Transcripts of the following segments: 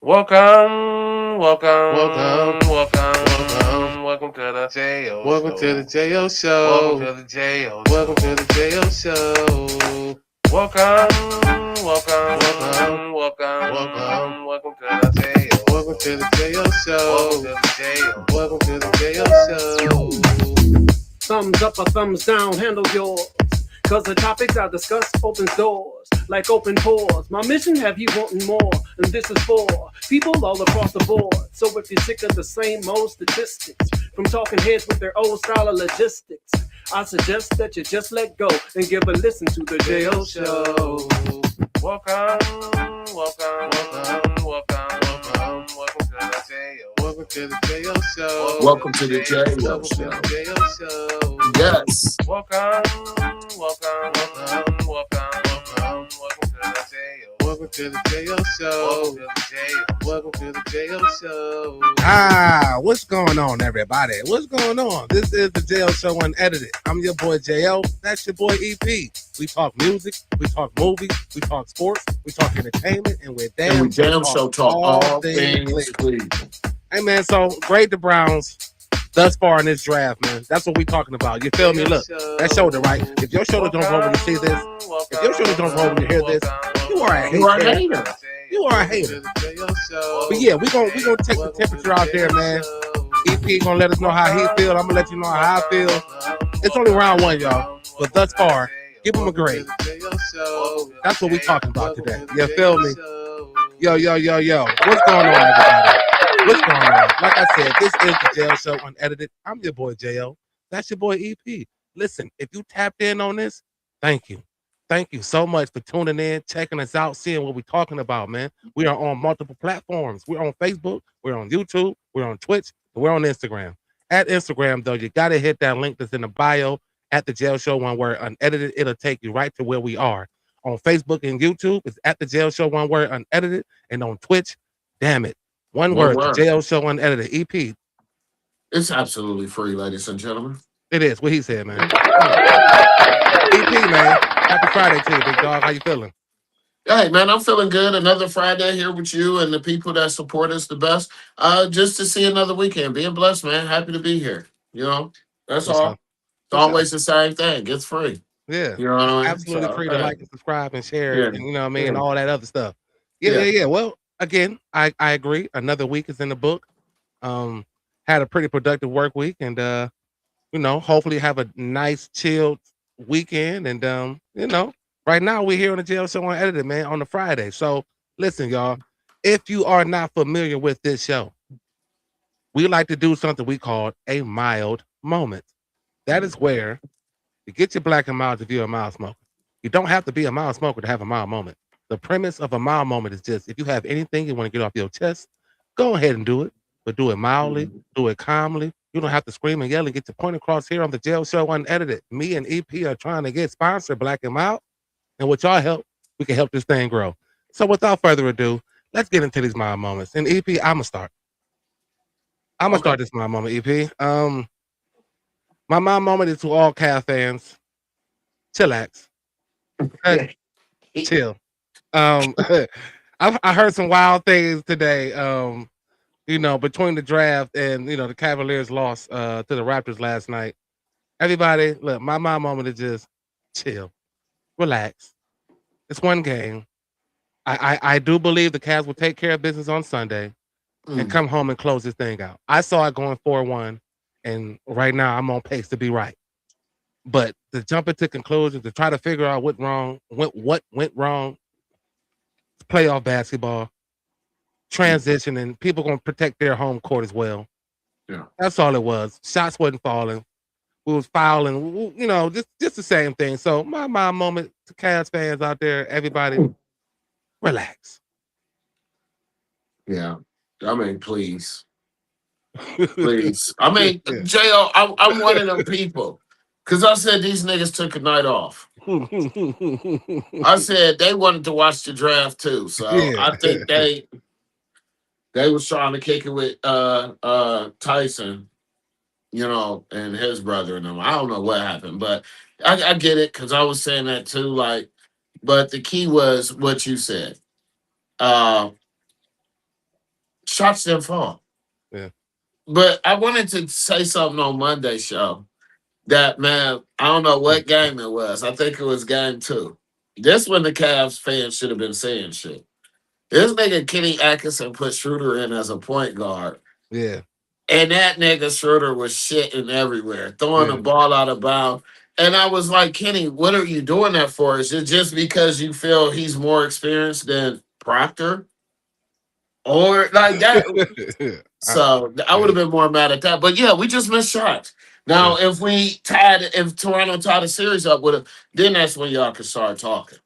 Welcome, welcome, Welcome to the J.O. welcome to the Show. JO Welcome Show. to the J.O. Welcome to Show. the JO Show. Welcome, Welcome, welcome, welcome, welcome, welcome to the J.O. welcome to the JO Welcome to Show. the J.O. Welcome to the JO Show. Thumbs up or thumbs down, handle yours. Cause the topics I discuss opens doors, like open pores. My mission have you wanting more, and this is for people all across the board. So if you're sick of the same old statistics, from talking heads with their old style of logistics, I suggest that you just let go and give a listen to the JO Show. Welcome, Welcome, welcome to the J.O. welcome to the JO Show. Welcome to the J.O. Welcome to Show. the JO Show. Yes. Welcome to the J.O. Welcome to the JO Show. Welcome to the J.O. Welcome to the JO Show. What's going on, everybody? What's going on? This is the JO Show Unedited. I'm your boy JO. That's your boy EP. We talk music, we talk movies, we talk sports, we talk entertainment, and we're And we damn sure show talk all things Cleveland. Hey, man, so grade the Browns thus far in this draft, man. That's what we talking about. You feel me? Look, that shoulder, right? If your shoulder don't roll when you see this, if your shoulder don't roll when you hear this, you are a You are a hater. hater. You are a hater. But yeah, we gonna take the temperature out there, man. EP gonna let us know how he feel. I'm gonna let you know how I feel. It's only round one, y'all. But thus far, give him a grade. That's what we talking about today. You feel me? Yo. What's going on, everybody? What's going on? Like I said, this is the JO Show Unedited. I'm your boy JO. That's your boy EP. Listen, if you tapped in on this, thank you. Thank you so much for tuning in, checking us out, seeing what we're talking about, man. We are on multiple platforms. We're on Facebook, we're on YouTube, we're on Twitch, and we're on Instagram. At Instagram, though, you got to hit that link that's in the bio at the Jail Show, one word, unedited. It'll take you right to where we are. On Facebook and YouTube, it's at the Jail Show, one word, unedited. And on Twitch, damn it, one word, the Jail Show, unedited. EP, It's absolutely free, ladies and gentlemen. it is what he said, man. EP, man. Happy Friday to you, big dog. How you feeling? Hey, man, I'm feeling good. Another Friday here with you and the people that support us the best. Just to see another weekend. Being blessed, man. Happy to be here. You know, that's What's all. up? It's always the same thing. It's free. Yeah. You know what I mean? Absolutely So, free to like and subscribe and share yeah. and you know what I mean, and Yeah. all that other stuff. Yeah. Yeah. Well, again, I agree. Another week is in the book. Had a pretty productive work week and hopefully have a nice chilled weekend. And right now we're here on the Jail Show Unedited, man, on the Friday. So listen, y'all, if you are not familiar with this show, we like to do something we call a mild moment. That is where you get your black and mild if you're a mild smoker. You don't have to be a mild smoker to have a mild moment. The premise of a mild moment is just if you have anything you want to get off your chest, go ahead and do it, but do it mildly, do it calmly. You don't have to scream and yell and get your point across here on the Jail Show Unedited. Me and EP are trying to get sponsored Black and Mild, and with y'all help, we can help this thing grow. So without further ado, let's get into these mild moments. And EP, I'm gonna start. I'm gonna start this mild moment, EP. My mild moment is to all Cavs fans. Chillax. Chill. I heard some wild things today. Between the draft and the Cavaliers lost to the Raptors last night. Everybody, look, my moment is just chill, relax. It's one game. I do believe the Cavs will take care of business on Sunday and come home and close this thing out. I saw it going 4-1, and right now I'm on pace to be right. But to jump into conclusions, to try to figure out what went wrong, playoff basketball, transitioning, people gonna protect their home court as well. Yeah. That's all it was. Shots wasn't falling. We was fouling, just the same thing. So my moment to Cavs fans out there, everybody, relax. Yeah. I mean, please. Please. I mean, J.O., I'm one of them people. Because I said these niggas took a night off. I said they wanted to watch the draft too. So I think they was trying to kick it with Tyson, and his brother and them. I don't know what happened, but I get it because I was saying that too. But the key was what you said. shots didn't fall. Yeah. But I wanted to say something on Monday show that, man, I don't know what game it was. I think it was game 2. This when the Cavs fans should have been saying shit. This nigga Kenny Atkinson put Schroeder in as a point guard. Yeah. And that nigga Schroeder was shitting everywhere, throwing the Yeah. ball out of bounds. And I was like, Kenny, what are you doing that for? Is it just because you feel he's more experienced than Proctor? Or like that? I, So I would yeah. have been more mad at that. But yeah, we just missed shots. Yeah. Now, if Toronto tied the series up with it, then that's when y'all can start talking.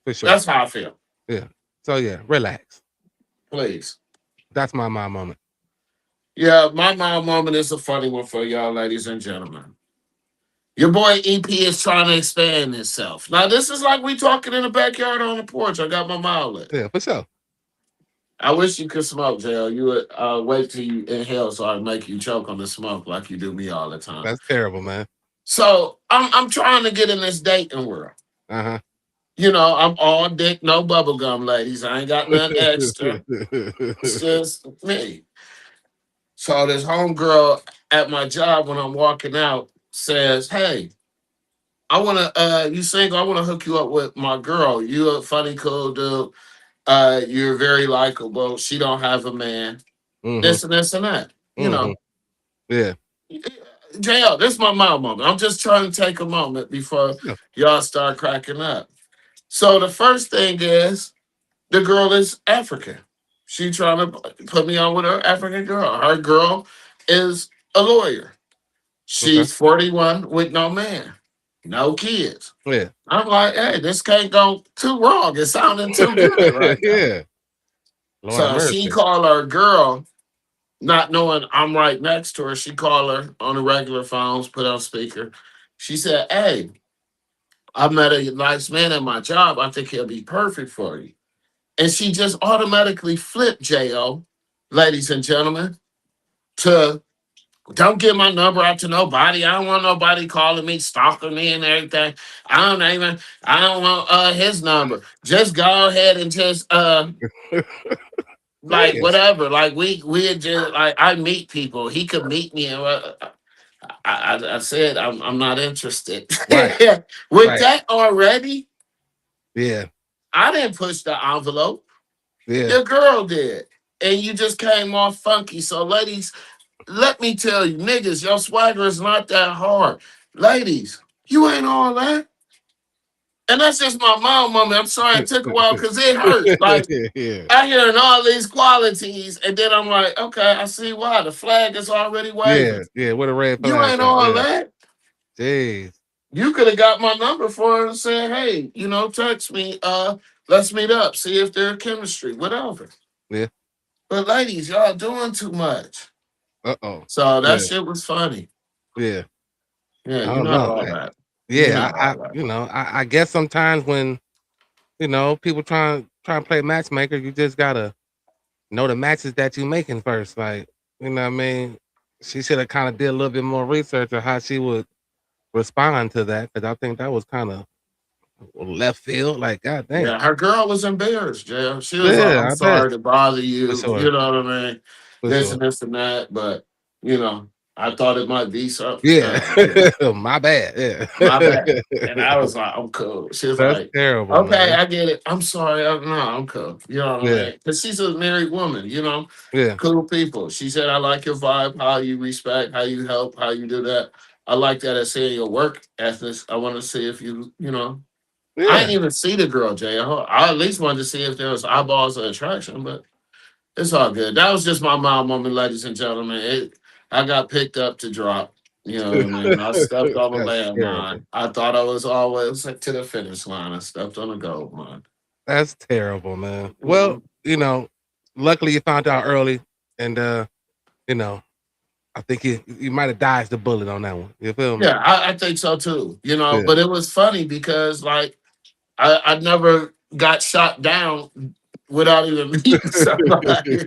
For sure. That's how I feel. Yeah. So yeah, relax. Please. That's my moment. Yeah, my mom moment is a funny one for y'all, ladies and gentlemen. Your boy EP is trying to expand himself. Now, this is like we talking in the backyard on the porch. I got my mouth lit. Yeah, for sure. I wish you could smoke, JL. You would wait till you inhale so I make you choke on the smoke like you do me all the time. That's terrible, man. So I'm trying to get in this dating world. Uh-huh. You know, I'm all dick, no bubble gum, ladies. I ain't got nothing extra. It's just me. So this homegirl at my job when I'm walking out says, "Hey, I wanna you single, I wanna hook you up with my girl. You a funny, cool dude. You're very likable. She don't have a man. Mm-hmm. This and that. You Mm-hmm. know." Yeah. JL, this is my mouth moment. I'm just trying to take a moment before Yeah. y'all start cracking up. So the first thing is the girl is African. She trying to put me on with her African girl. Her girl is a lawyer. Okay. She's 41 with no man, no kids. Yeah. I'm like, hey, this can't go too wrong. It's sounding too good right now. Yeah. Lord have So she mercy. called her girl, not knowing I'm right next to her. She called her on the regular phones, put on speaker. She said, hey, I met a nice man at my job. I think he'll be perfect for you. And she just automatically flipped Jo, ladies and gentlemen, to don't give my number out to nobody. I don't want nobody calling me, stalking me and everything. I don't want his number. Just go ahead and just like Yes. whatever. Like we just like I meet people. He could meet me and I said I'm not interested. Right. With Right. that already, Yeah. I didn't push the envelope. Yeah. Your girl did. And you just came off funky. So, ladies, let me tell you, niggas, your swagger is not that hard. Ladies, you ain't all that. And that's just my mom moment. I'm sorry it took a while because it hurt. Like, Yeah. I hearing all these qualities, and then I'm like, okay, I see why. The flag is already Yeah. waving. Yeah. What a red You flag ain't at. all Yeah. that. Jeez. You could have got my number for her and said, hey, text me. Let's meet up, see if there's chemistry, whatever. Yeah. But ladies, y'all doing too much. Uh-oh. So that Yeah. shit was funny. Yeah. Yeah, I you're don't not know, all man. that. You're Yeah. not all that. I guess sometimes when, people try and play matchmaker, you just gotta know the matches that you making first. Like, you know what I mean? She should have kind of did a little bit more research on how she would respond to that, because I think that was kind of left field. Like, god damn. Yeah, her girl was embarrassed, Jay. She was like, I'm Yeah, I bet. sorry to bother For you. sure. You know what I mean? For This sure. and this and that. But, I thought it might be something. Yeah. My bad. Yeah. My bad. And I was like, I'm cool. She was That's like, terrible, okay, man. I get it. I'm sorry. No, I'm cool. You know what I Yeah. mean? Because she's a married woman, Yeah. cool people. She said, I like your vibe, how you respect, how you help, how you do that. I like that as saying your work ethics. I want to see if I didn't Yeah. even see the girl, Jay. I at least wanted to see if there was eyeballs of attraction, but it's all good. That was just my mom moment, ladies and gentlemen. I got picked up to drop. You know what I mean? I stepped on the That's terrible. landmine. I thought I was always to the finish line. I stepped on the gold mine. That's terrible, man. Well, Mhm. luckily you found out early, and you know, I think you might have dodged the bullet on that one. You feel me? Yeah, I think so too. Yeah. But it was funny because like I never got shot down without even meeting somebody.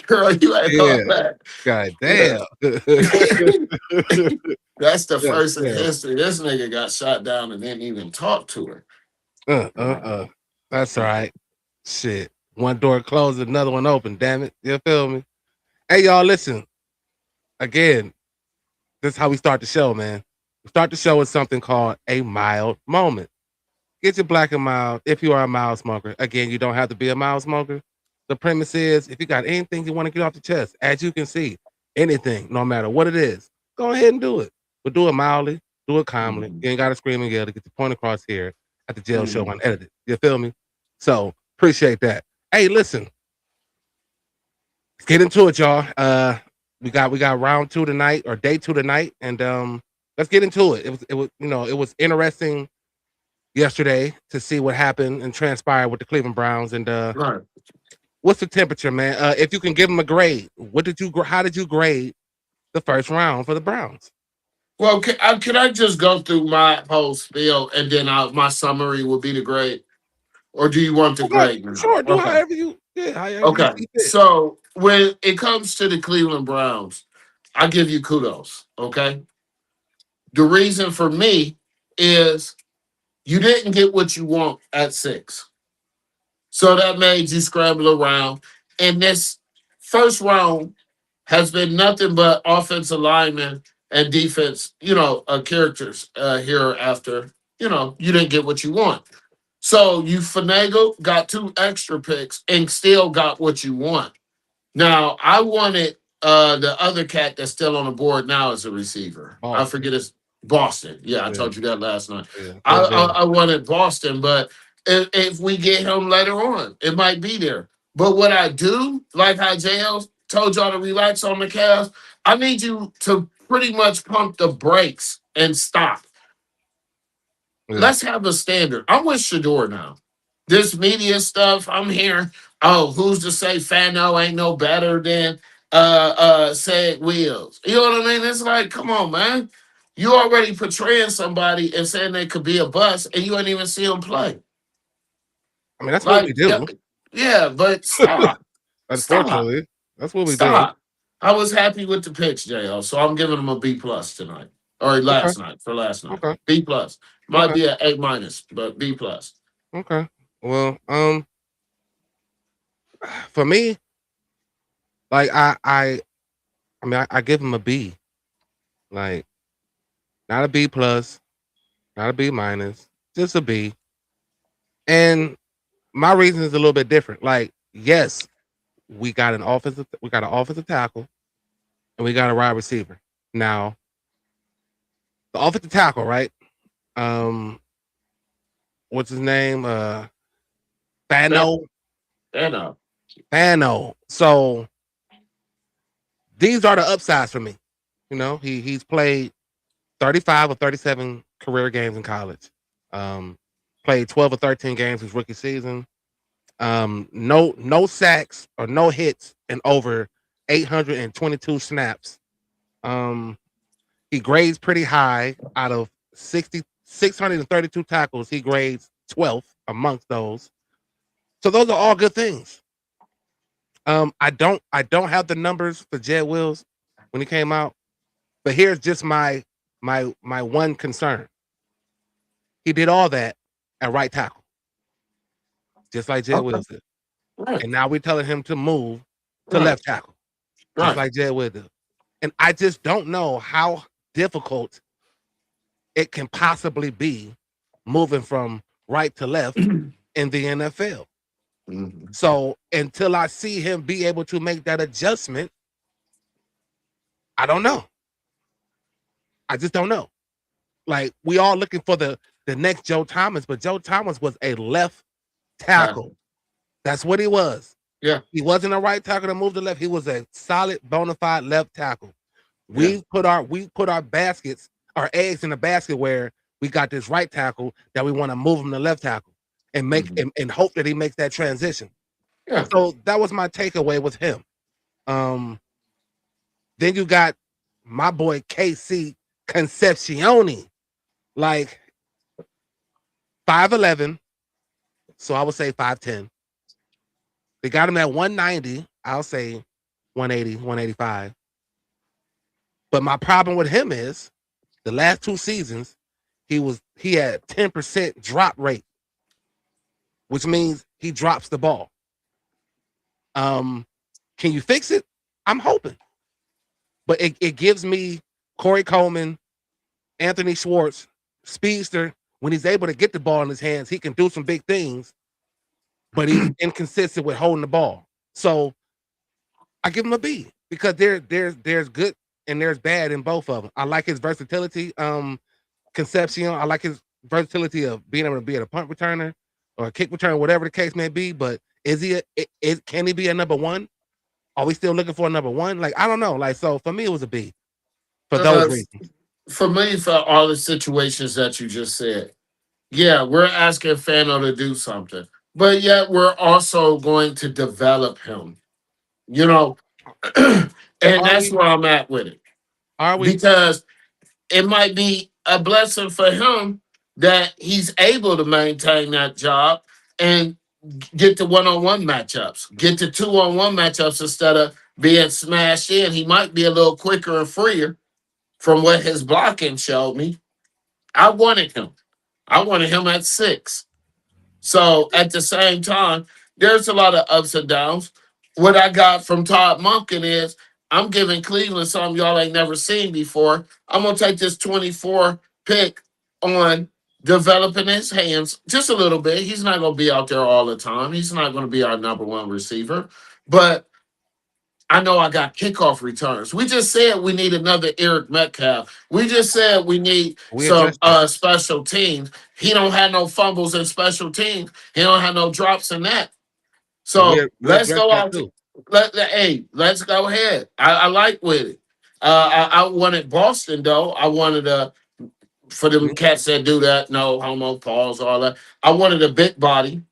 Girl, you ain't Yeah. all that. God Yeah. damn. That's the That's first in terrible. history. This nigga got shot down and didn't even talk to her. That's all right. Shit. One door closed, another one open. Damn it. You feel me? Hey, y'all, listen. Again, this is how we start the show, man. We start the show with something called a mild moment. Get your black and mild if you are a mild smoker. Again, you don't have to be a mild smoker. The premise is if you got anything you want to get off the chest, as you can see, anything, no matter what it is, go ahead and do it. But do it mildly, do it calmly. Mhm. You ain't got to scream and yell to get the point across here at the jail show Mhm. unedited. You feel me? So appreciate that. Hey, listen, let's get into it, y'all. We got round two tonight or day two tonight, and let's get into it. It was interesting yesterday to see what happened and transpired with the Cleveland Browns. And Right. what's the temperature, man? If you can give them a grade, how did you grade the first round for the Browns? Well, can I just go through my whole spiel and then my summary will be the grade? Or do you want the Okay, grade now? sure. Do Okay. however you Okay. see fit. So when it comes to the Cleveland Browns, I give you kudos. Okay. The reason for me is you didn't get what you want at 6. So that made you scramble around. And this first round has been nothing but offensive linemen and defense, characters here after, you didn't get what you want. So you finagled, got 2 extra picks, and still got what you want. Now, I wanted the other cat that's still on the board now as a receiver. I Boston. forget his Boston. Yeah, I Yeah, told you that last night. yeah. I, I, Denzel. I wanted Boston, but if we get him later on, it might be there. But what I do, like how JL told y'all to relax on the Cavs, I need you to pretty much pump the brakes and stop. Yeah. Let's have a standard. I'm with Shador now. This media stuff, I'm hearing, oh, who's to say Fano ain't no better than Said Wills? You know what I mean? It's like, come on, man. You already portraying somebody and saying they could be a bust, and you ain't even see them play. I mean, that's what we Like, yeah, do. yeah, but stop. Stop. Unfortunately, that's what we do. Stop. I was happy with the picks, JL. So I'm giving them a B plus tonight. Or Okay. last night for last night. Okay. B plus. Might Okay. be an A minus, but B plus. Okay. Well, for me, like I give him a B. Like not a B plus, not a B minus, just a B. And my reason is a little bit different. Like, yes, we got an offensive tackle and we got a wide receiver. Now, the offensive tackle, right? Um, what's his name? Fano. And Fano. So these are the upsides for me. He's played 35 or 37 career games in college. Um, played 12 or 13 games his rookie season. No sacks or no hits in over 822 snaps. Um, he grades pretty high out of 632 tackles. He grades 12th amongst those. So those are all good things. I don't have the numbers for Jed Wills when he came out, but here's just my one concern. He did all that at right tackle, just like Jed okay. Wills did. Right. And now we're telling him to move to Right. left tackle, just Right. like Jed Wills did. And I just don't know how difficult it can possibly be moving from right to left in the NFL. Mhm. So until I see him be able to make that adjustment, I don't know. I just don't know. Like we all looking for the next Joe Thomas, but Joe Thomas was a left tackle. Tackle. That's what he was. Yeah. He wasn't a right tackle to move to left. He was a solid, bona fide left tackle. Yeah. We put our baskets, our eggs in the basket where we got this right tackle that we want to move him to left tackle and make Mhm. and hope that he makes that transition. Yeah. So that was my takeaway with him. Then you got my boy KC Concepcioni, like 5'11. So I would say 5'10. They got him at 190. I'll say 180, 185. But my problem with him is the last 2 seasons, he had 10% drop rate, which means he drops the ball. Um, can you fix it? I'm hoping, but it gives me Corey Coleman, Anthony Schwartz, speedster. When he's able to get the ball in his hands, he can do some big things, but he's inconsistent with holding the ball. So I give him a B because there's good and there's bad in both of them. I like his versatility. Concepcion. I like his versatility of being able to be a punt returner or a kick returner, whatever the case may be. But can he be a number one? Are we still looking for a number one? Like I don't know. Like so for me, it was a B for those Uh, reasons. for me, for all the situations that you just said, yeah, we're asking Fano to do something, but yet we're also going to develop him. You know, and Are that's we? where I'm at with it Are we? because it might be a blessing for him that he's able to maintain that job and get to one-on-one matchups, get to two-on-one matchups instead of being smashed in. He might be a little quicker and freer from what his blocking showed me. I wanted him. I wanted him at 6. So at the same time, there's a lot of ups and downs. What I got from Todd Monken is I'm giving Cleveland something y'all ain't never seen before. I'm gonna take this 24 pick on developing his hands just a little bit. He's not gonna be out there all the time. He's not gonna be our number one receiver, but I know I got kickoff returns. We just said we need another Eric Metcalf. We just said we need We some addressed that. special teams. He don't have no fumbles in special teams. He don't have no drops in that. But So we let's addressed go that out. too. Hey, let's go ahead. I like with it. I wanted Boston though. I wanted for them Mhm. cats that do that. No homo pause all that. I wanted a big body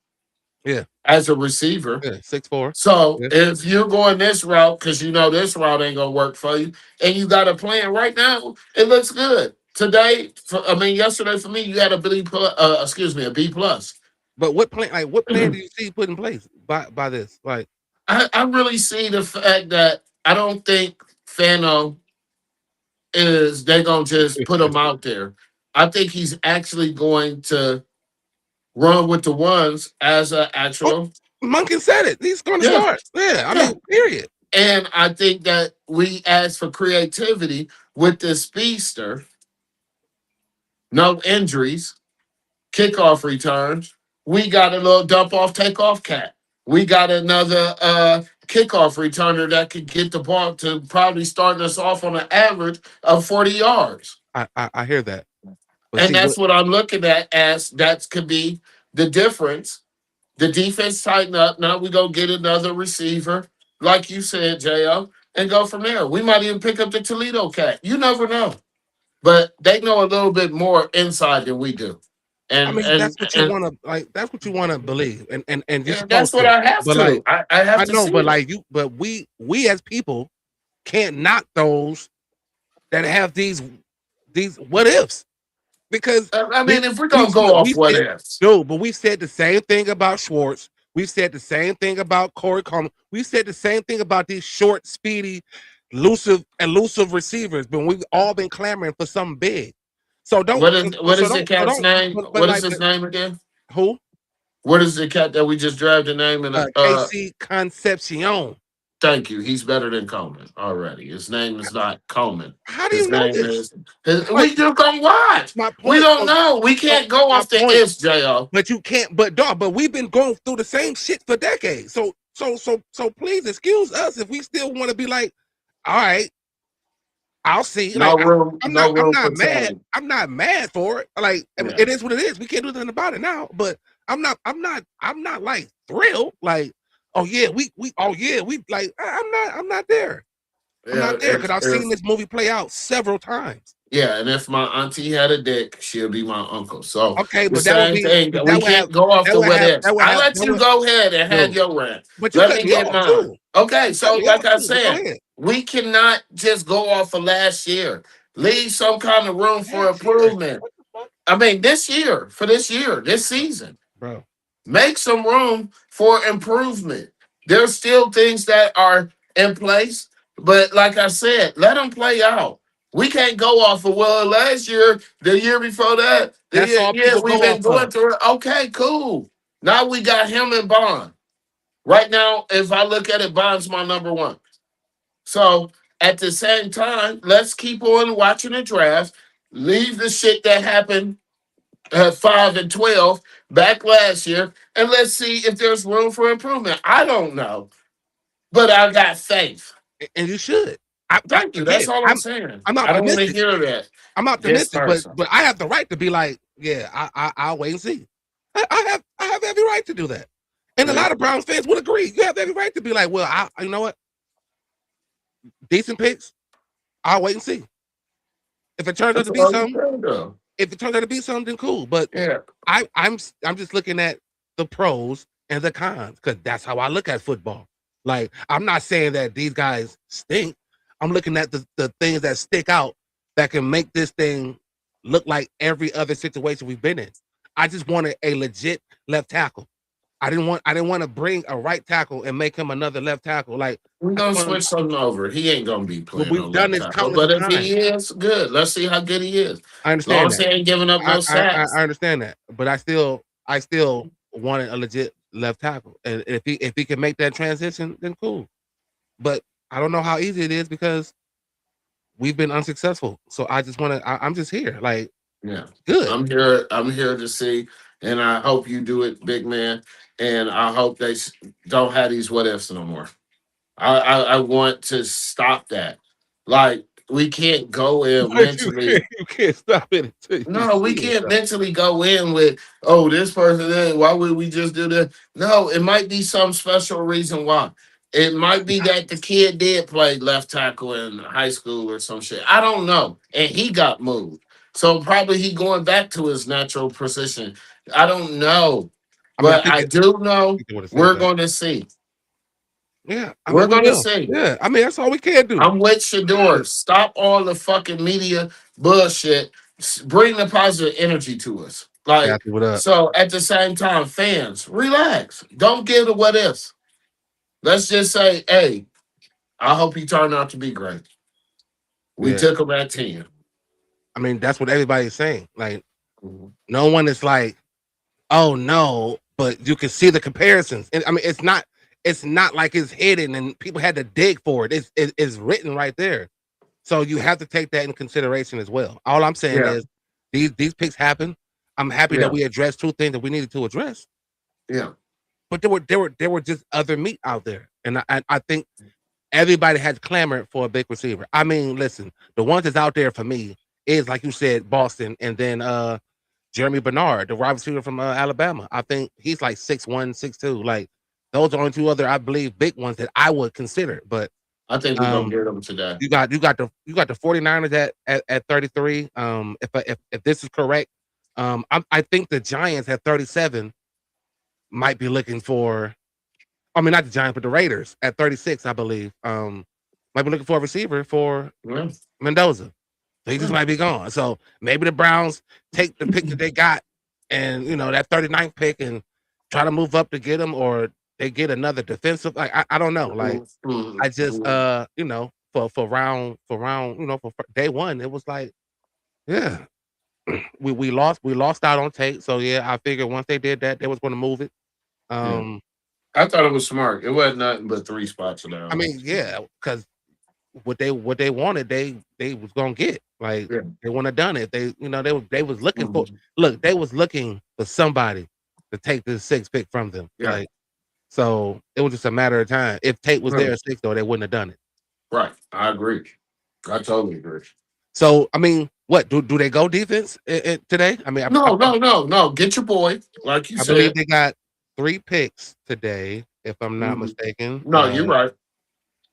Yeah, as a receiver. yeah, 6'4". So Yeah. if you're going this route, because you know this route ain't gonna work for you, and you got a plan right now, it looks good. Today, yesterday for me, you had a a B plus. But what plan? Like what plan do you see put in place by this? Like I really see the fact that I don't think Fano is they gonna just put him out there. I think he's actually going to run with the ones as an oh, actual. Monken said it. He's going to Yeah, start. Yeah, I yeah. mean, period. And I think that we asked for creativity with this speedster, no injuries, kickoff returns. We got a little dump off, take off cat. We got another kickoff returner that could get the ball to probably starting us off on an average of 40 yards. I hear that. But And see what that's what I'm looking at as that could be the difference. The defense tighten up. Now we go get another receiver, like you said, Jo, and go from there. We might even pick up the Toledo cat. You never know. But they know a little bit more inside than we do. I And mean, and that's what you and want to like. That's what you want to believe, and you're yeah, that's supposed what to. I have But like, to. I have I to know, see but it. like you, but we as people can't knock those that have these what ifs because I we mean, if we're gonna go off we what said ifs, no, but we said the same thing about Schwartz. We've said the same thing about Corey Coleman. We said the same thing about these short, speedy, elusive receivers. But we've all been clamoring for something big. So don't, what is the so cat's don't. name? But What is like his name again? who? What is the cat that we just dragged the name in? KC Concepcion. Thank you. He's better than Coleman already. His name is not Coleman. How do His you know name this? is. Like We just gonna watch. my We point. don't know. We So can't go my off the point. ifs, Jo. But you can't. But dog. But we've been going through the same shit for decades. So please excuse us if we still want to be like, all right, I'll see. Like No I'm room not for mad. change. I'm not mad for it. Like I mean, Yeah. it is what it is. We can't do nothing about it now. But I'm not like thrilled. Like oh yeah, we oh yeah we like I'm not there. I'm Yeah. not there because I've seen this movie play out several times. Yeah, and if my auntie had a dick, she'll be my uncle. So Okay, the but that would same be thing. but We can't go off the what ifs. I let that you would go ahead and have no. your rant. But you Let cut me me get off mine. too. Okay, You cut so me off like I too. But go said, ahead. we cannot just go off of last year. Leave some kind of room for Last year. improvement. What the fuck? I mean, this year, this season. Bro. Make some room for improvement. There's still things that are in place, but like I said, let them play out. We can't go off of well last year, the year before that. That's all Yeah, people we've go been off going of. through it. Okay, cool. Now we got him and Bond. Right now, if I look at it, Bond's my number one. So at the same time, let's keep on watching the draft. Leave the shit that happened at 5 and 12 back last year, and let's see if there's room for improvement. I don't know, but I got faith. And you should. I Thank you. That's again, all I'm saying. I'm I don't want to optimistic. hear that I'm this optimistic, person. but I have the right to be like, yeah, I'll wait and see. I have every right to do that. And a Yeah. lot of Browns fans would agree. You have every right to be like, well, you know what? Decent picks. I'll wait and see. If it turns out That's to be all you something, can do. if it turns out to be something, cool. But Yeah. I'm just looking at the pros and the cons because that's how I look at football. Like I'm not saying that these guys stink. I'm looking at the things that stick out that can make this thing look like every other situation we've been in. I just wanted a legit left tackle. I didn't want to bring a right tackle and make him another left tackle. Like We're I just gonna want switch something over. He ain't gonna be what playing we've on done left this tackle. countless But of if times. he is, good. Let's see how good he is. I Long understand as that. he ain't giving up no I sacks. understand that, but I still wanted a legit left tackle, and if he can make that transition, then cool. But I don't know how easy it is because we've been unsuccessful. So I just want to. I'm just here, like Yeah. good. I'm here to see, and I hope you do it, big man. And I hope they don't have these what ifs no more. I want to stop that. Like we can't go in But you mentally. can't, you can't stop it until you No, we see it. can't mentally go in with, oh, this person, why would we just do that? No, it might be some special reason why. It might be that the kid did play left tackle in high school or some shit. I don't know. And he got moved. So probably he going back to his natural position. I don't know. I mean, But I do I know think they would have said we're that. going to see. Yeah, I mean, We're we going to will. see. Yeah, I mean, that's all we can do. I'm with Shador. Stop all the fucking media bullshit. Bring the positive energy to us. Like, Kathy, what up? so at the same time, fans, relax. Don't give the what ifs. Let's just say, hey, I hope he turned out to be great. We Yeah, took him at 10. I mean, that's what everybody's saying. Like, Mhm. no one is like, oh no, but you can see the comparisons. And I mean, it's not like it's hidden and people had to dig for it. It's written right there. So you have to take that in consideration as well. All I'm saying Yeah, is these picks happen. I'm happy that yeah, we addressed two things that we needed to address, yeah, but there were just other meat out there. And I think everybody had clamored for a big receiver. I mean, listen, the ones that's out there for me is like you said, Boston, and then Jeremy Bernard, the wide receiver from Alabama. I think he's like 6'1", 6'2". Like those are only two other, I believe, big ones that I would consider. But I think we're going um, to get him today. you got the 49ers at 33. If this is correct, I think the Giants at 37 might be looking for. I mean, not the Giants, but the Raiders at 36, I believe. Might be looking for a receiver for Yeah, Mendoza. So he just yeah. might be gone. So maybe the Browns take the pick that they got and that 39th pick and try to move up to get him, or they get another defensive. Like I don't know. Like Mhm, I just mhm. for day one, it was like, yeah, we lost out on Tate. So yeah, I figured once they did that, they was gonna move it. Yeah. Um, I thought it was smart. It wasn't nothing but three spots I down. mean, yeah, because what they wanted, they was gonna get. Like Yeah. they wouldn't have done it. They was looking for Mhm. look, they was looking for somebody to take this six pick from them. Yeah. Like so it was just a matter of time. If Tate was there Right. at six though, they wouldn't have done it. Right. I agree. I totally agree. So I mean, what do they go defense today? I mean, No, no, no, no. Get your boy, like you I believe said. they got three picks today, if I'm not Mhm. mistaken. No, you're right.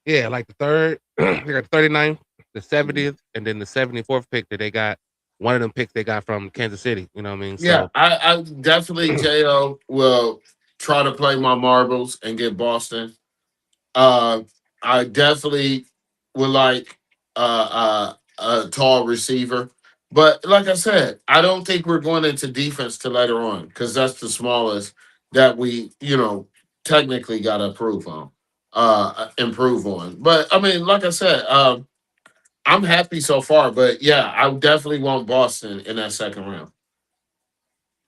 Yeah, like the third, they got the 39th, the 70th, and then the 74th pick that they got. One of them picks they got from Kansas City. You know what I mean? Yeah, So I definitely Jo will try to play my marbles and get Boston. Uh, I definitely would like a tall receiver, but like I said, I don't think we're going into defense to later on because that's the smallest that we technically got to improve on. But I mean, like I said, I'm happy so far. But yeah, I definitely want Boston in that second round.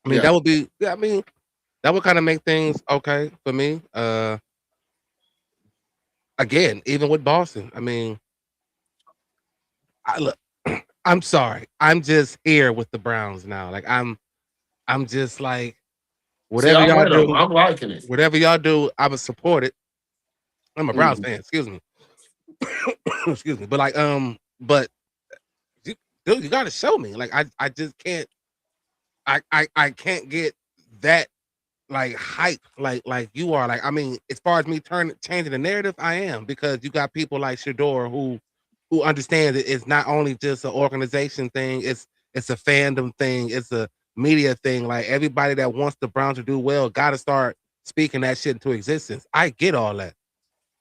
I mean, Yeah. that would be. Yeah, I mean, that would kind of make things okay for me. again, even with Boston, I mean, I look, I'm sorry. I'm just here with the Browns now. Like I'm just like See, whatever I'm y'all with them. do, I'm liking it. whatever y'all do, I would support it. I'm a Browns Mhm. fan, excuse me. Excuse me. But like but you, dude, you gotta show me. Like I just can't I can't get that like hype like you are. Like I mean, as far as me changing the narrative, I am because you got people like Shador who understands that it's not only just an organization thing, it's a fandom thing, it's a media thing. Like everybody that wants the Browns to do well gotta start speaking that shit into existence. I get all that,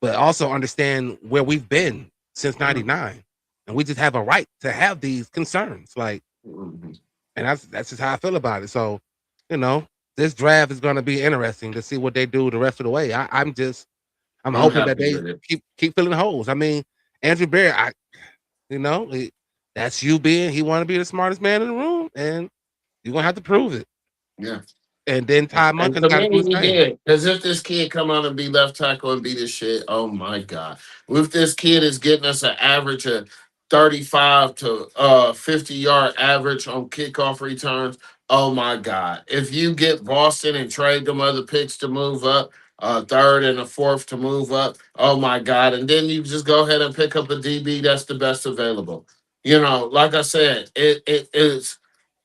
but also understand where we've been since Yeah. '99. And we just have a right to have these concerns. Like, Mhm. and that's just how I feel about it. So, you know, this draft is going to be interesting to see what they do the rest of the way. I'm I'm hoping that happy they with it. keep filling holes. I mean, Andrew Barry, you know, that's you being he want to be the smartest man in the room, and you're gonna have to prove it. Yeah. And then Ty And Munkins to got to do me, his he thing. did. Because if this kid come out and be left tackle and be this shit, oh my God. If this kid is getting us an average of 35 to 50-yard average on kickoff returns, oh my God. If you get Boston and trade them other picks to move up, third and a fourth to move up, oh my God. And then you just go ahead and pick up a DB that's the best available. You know, like I said, it is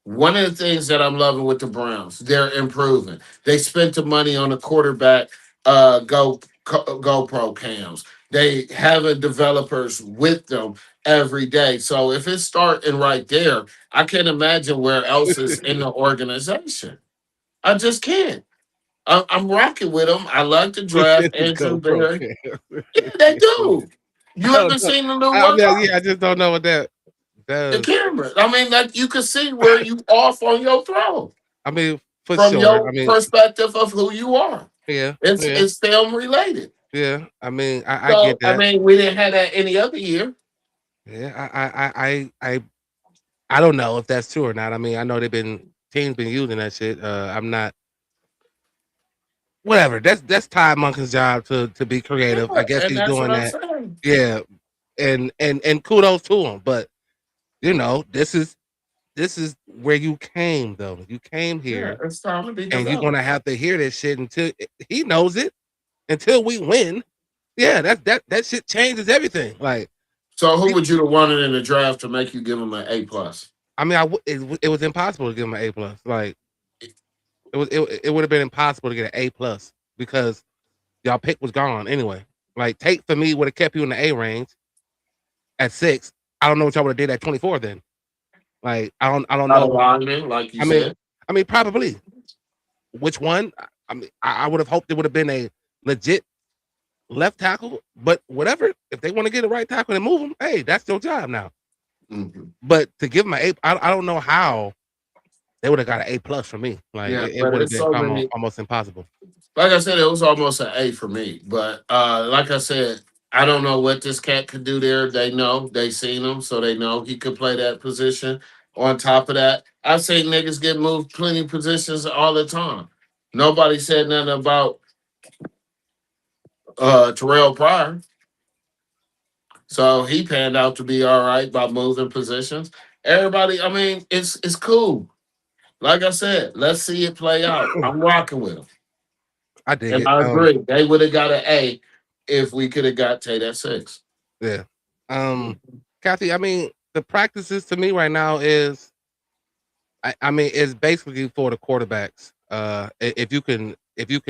one of the things that I'm loving with the Browns. They're improving. They spent the money on a quarterback GoPro cams. They having developers with them every day. So if it's starting right there, I can't imagine where else is in the organization. I just can't. I'm rocking with them. I like the He said draft. the Andrew GoPro Berry. cam. Yeah, they do. You I don't haven't know. seen the new I one? mean, yeah, I just don't know what that The does. camera. I mean, like you can see where you off on your throw I mean, for from sure. I your mean, perspective of who you are. yeah, It's yeah, it's film related. yeah. I mean, I get So I that. mean, we didn't have that any other year. Yeah, I don't know if that's true or not. I mean, I know teams been using that shit. I'm not whatever. That's Ty Monken's job to be creative. I Yeah, guess and he's that's what doing I'm that. saying. Yeah, and kudos to him. But you know, this is where you came though. You came Yeah, here, it's time to be and you're developed. gonna have to hear this shit until he knows it. Until we win, yeah, that shit changes everything. Like, So who would you have wanted in the draft to make you give him an A plus? I mean, it was impossible to give him an A plus. Like, it would have been impossible to get an A plus because y'all pick was gone anyway. Like, Tate for me would have kept you in the A range at 6. I don't know what y'all would have did at 24 then. Like, I don't Not a know. lineman, like you I mean, said. probably which one. I mean, I would have hoped it would have been a legit left tackle, but whatever. If they want to get a right tackle and move him, hey, that's your job now. Mhm. But to give him an A, I don't know how they would have got an A plus for me. Like Yeah, it but would have it's been so almost, many. almost impossible. Like I said, it was almost an A for me. But like I said, I don't know what this cat could do there. They know, they seen him, so they know he could play that position. On top of that, I've seen niggas get moved plenty positions all the time. Nobody said nothing about Terrell Pryor. So he panned out to be all right by moving positions. Everybody, I mean, it's cool. Like I said, let's see it play out. I'm rocking with him. I dig And it. I agree. They would have got an A if we could have got Tate at 6. Yeah. Kathy, I mean, the practices to me right now is I mean, it's basically for the quarterbacks. If you can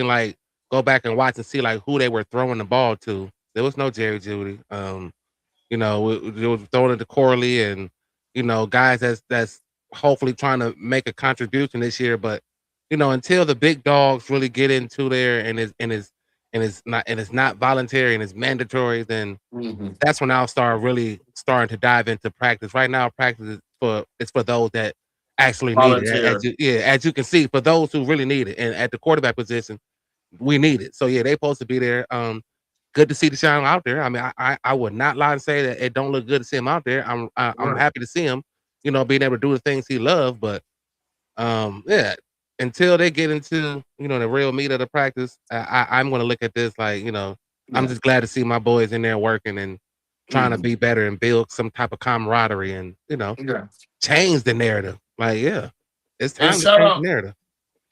like go back and watch and see like who they were throwing the ball to. There was no Jerry Judy. You know, it was throwing it to Corley and guys that's hopefully trying to make a contribution this year. But until the big dogs really get into there and it's not voluntary and it's mandatory, then Mm-hmm. that's when I'll start really starting to dive into practice. Right now, practice is for those that actually need it. Volunteer. As you can see, for those who really need it, and at the quarterback position, we need it. So yeah, they supposed to be there. Good to see Deshaun out there. I mean, I would not lie and say that it don't look good to see him out there. I'm Right. happy to see him, being able to do the things he loves. But yeah, until they get into the real meat of the practice, I'm going to look at this like I'm Yeah. just glad to see my boys in there working and trying to Mhm. be better and build some type of camaraderie and Yeah. change the narrative. Like, yeah, it's And time to shout change the out narrative.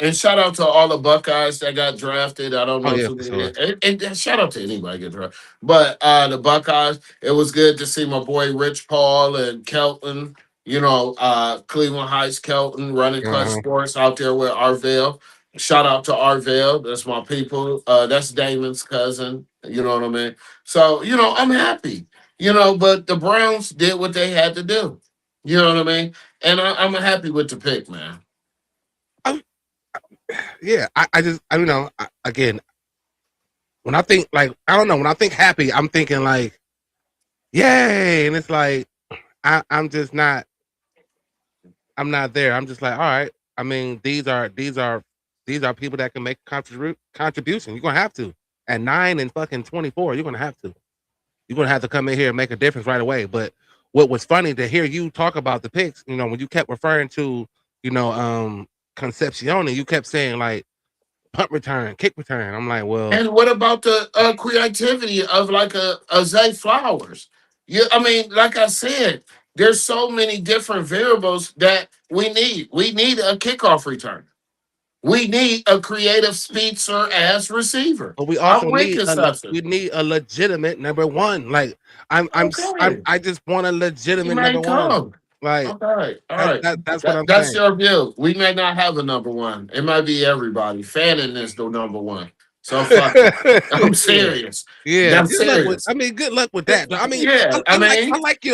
And shout out to all the Buckeyes that got drafted. I don't Oh know yeah, too for many. sure. And shout out to anybody get drafted. But the Buckeyes, it was good to see my boy Rich Paul and Kelton, Cleveland Heights Kelton running Clutch Uh-huh. Sports out there with Arvell. Shout out to Arvell. That's my people. That's Damon's cousin. You know what I mean? So, I'm happy. But the Browns did what they had to do. You know what I mean? And I'm happy with the pick, man. Um, yeah, I just again, when I think like I don't know, when I think happy, I'm thinking like, yay, and it's like I'm just not. I'm not there. I'm just like, all right. I mean, these are people that can make contribution. You're gonna have to at 9 and fucking 24. You're gonna have to. You're gonna have to come in here and make a difference right away. But what was funny to hear you talk about the picks, when you kept referring to, Concepcion, you kept saying like punt return, kick return. I'm like, well, And what about the creativity of like a Zay Flowers? Yeah, I mean, like I said, there's so many different variables that we need. We need a kickoff return. We need a creative speedster as receiver. but we I'm also with need consumption. we need a legitimate number one. Like Okay, I just want a he legitimate may number one. come. Like Okay, all right. that's what I'm That's saying. your view. We may not have a number one. It might be everybody. Fanning is the number one. So fuck it. I'm Yeah. serious. Yeah, I'm good luck with. serious. I mean, good luck with that. I mean, Yeah, I I mean, like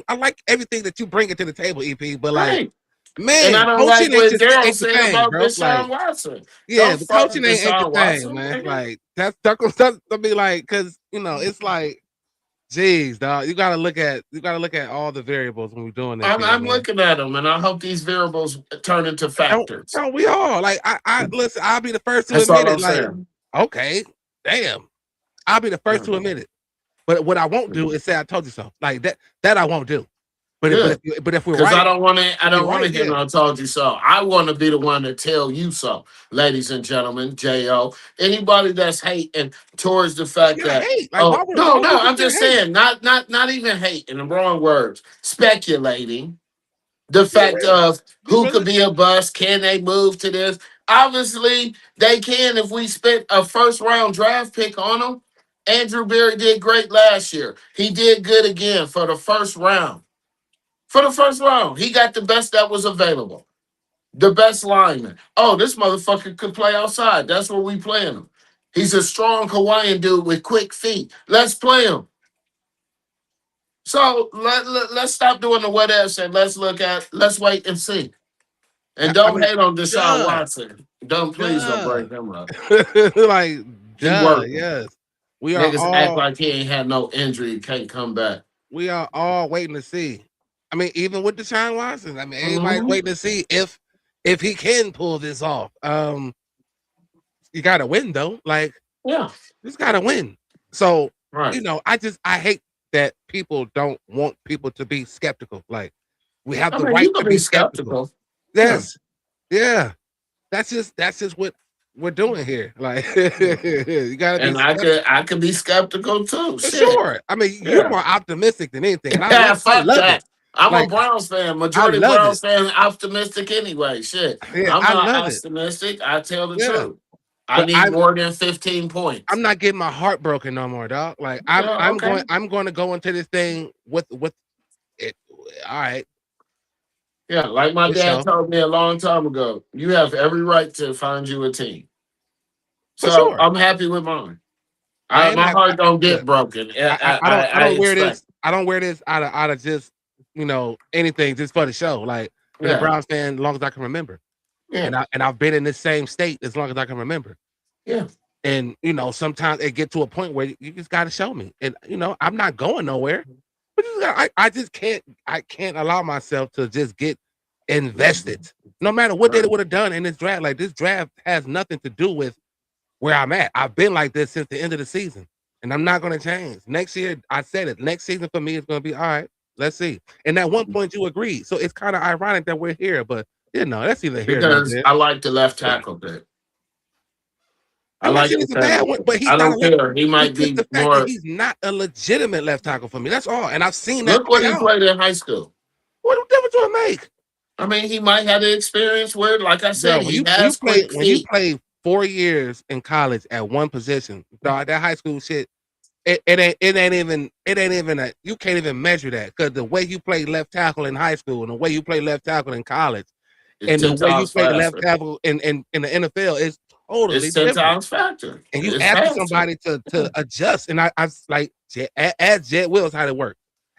I like everything that you bring it to the table, EP. But like, right. And I man, don't like coaching what Daryl ain't your said thing, about bro. Deshaun Like, Watson. yeah, Don't the fuck coaching ain't your Deshaun thing, Watson, man. nigga. Like, that's gonna be like, cause it's like, geez, dog, you gotta look at all the variables when we're doing this I'm, here, I'm man. looking at them, and I hope these variables turn into factors. Don't we all like? I listen. I'll be the first to That's admit all it. I'm Like, saying. okay, damn, I'll be the first Yeah. to admit it. But what I won't do is say I told you so. Like that. That I won't do. Good. But if we're Because I right, don't want to. I if you're don't want right, to hear yeah. no "I told you so." I want to be the one to tell you so, ladies and gentlemen. Jo, anybody that's hating towards the It's fact not that, hate. Like oh why no, would no, we I'm consider just hate? saying, not even hating. The wrong words. Speculating the Be fact real. of Be who could be realistic. a bust. Can they move to this? Obviously, they can if we spent a first round draft pick on them. Andrew Berry did great last year. He did good again for the first round. For the first round, he got the best that was available. The best lineman. Oh, this motherfucker could play outside. That's where we playing him. He's a strong Hawaiian dude with quick feet. Let's play him. So let's stop doing the what ifs and let's wait and see. And I don't mean, hate on Deshaun duh, Watson. Please don't duh. break him up. Like, He duh. working. Yes, we are Niggas act all like he ain't had no injury, can't come back. waiting to see. I mean, even with Deshaun Watson, I mean, everybody's Hmm. waiting to see if he can pull this off. You got to win though. Like, Yeah, just got to win. So, right. I hate that people don't want people to be skeptical. Like, we have I the mean, right you to can be be skeptical. skeptical. Yeah. Yes. Yeah. That's just what we're doing here. Like, you got to be And I could skeptical. I could be skeptical too. For Shit. sure. I mean, you're Yeah. more optimistic than anything, and Yeah, I fuck love it. that. I'm a Like, Browns fan. I Majority love it. Browns fan, optimistic anyway. Shit. Yeah, I'm I not love it. optimistic. I tell the Yeah. truth. I But need more than 15 points. I'm not getting my heart broken no more, dog. Like Yeah, okay. I'm going to go into this thing with it. All right, Yeah, like my for dad sure, told me a long time ago, you have every right to find you a team. for So sure. I'm happy with mine. And My heart don't yeah, get broken. I I don't wear expect. this. I don't wear this out of just anything just for the show. Like, been a Yeah, Browns fan as long as I can remember, yeah, and I've been in this same state as long as I can remember. yeah. And sometimes it get to a point where you just got to show me, and I'm not going nowhere. But I just can't. I can't allow myself to just get invested. No matter what they Right. would have done in this draft, like this draft has nothing to do with where I'm at. I've been like this since the end of the season, and I'm not going to change. Next year, I said it. Next season for me is going to be all right. Let's see. And at one point, you agreed, so it's kind of ironic that we're here. But that's either here nor Because there. I like the left tackle bit. I I'm not like saying the he's a bad one, chemistry. but he's I not don't a. care. He It's might just be the fact that more. he's not a legitimate left tackle for me. That's all, and I've seen that Look what play he out. played in high school. What difference do it make, I mean, he might have the experience where, like I bro? said, he has quick When you feet. play 4 years in college at one position, dog, that high school shit. It ain't even a you can't even measure that because the way you play left tackle in high school and the way you play left tackle in college It's and the 10 way you times play left faster. tackle in the NFL is totally It's 10 different. times faster. And you It's asking faster. somebody to adjust. And I like ask Jed Wills how to work.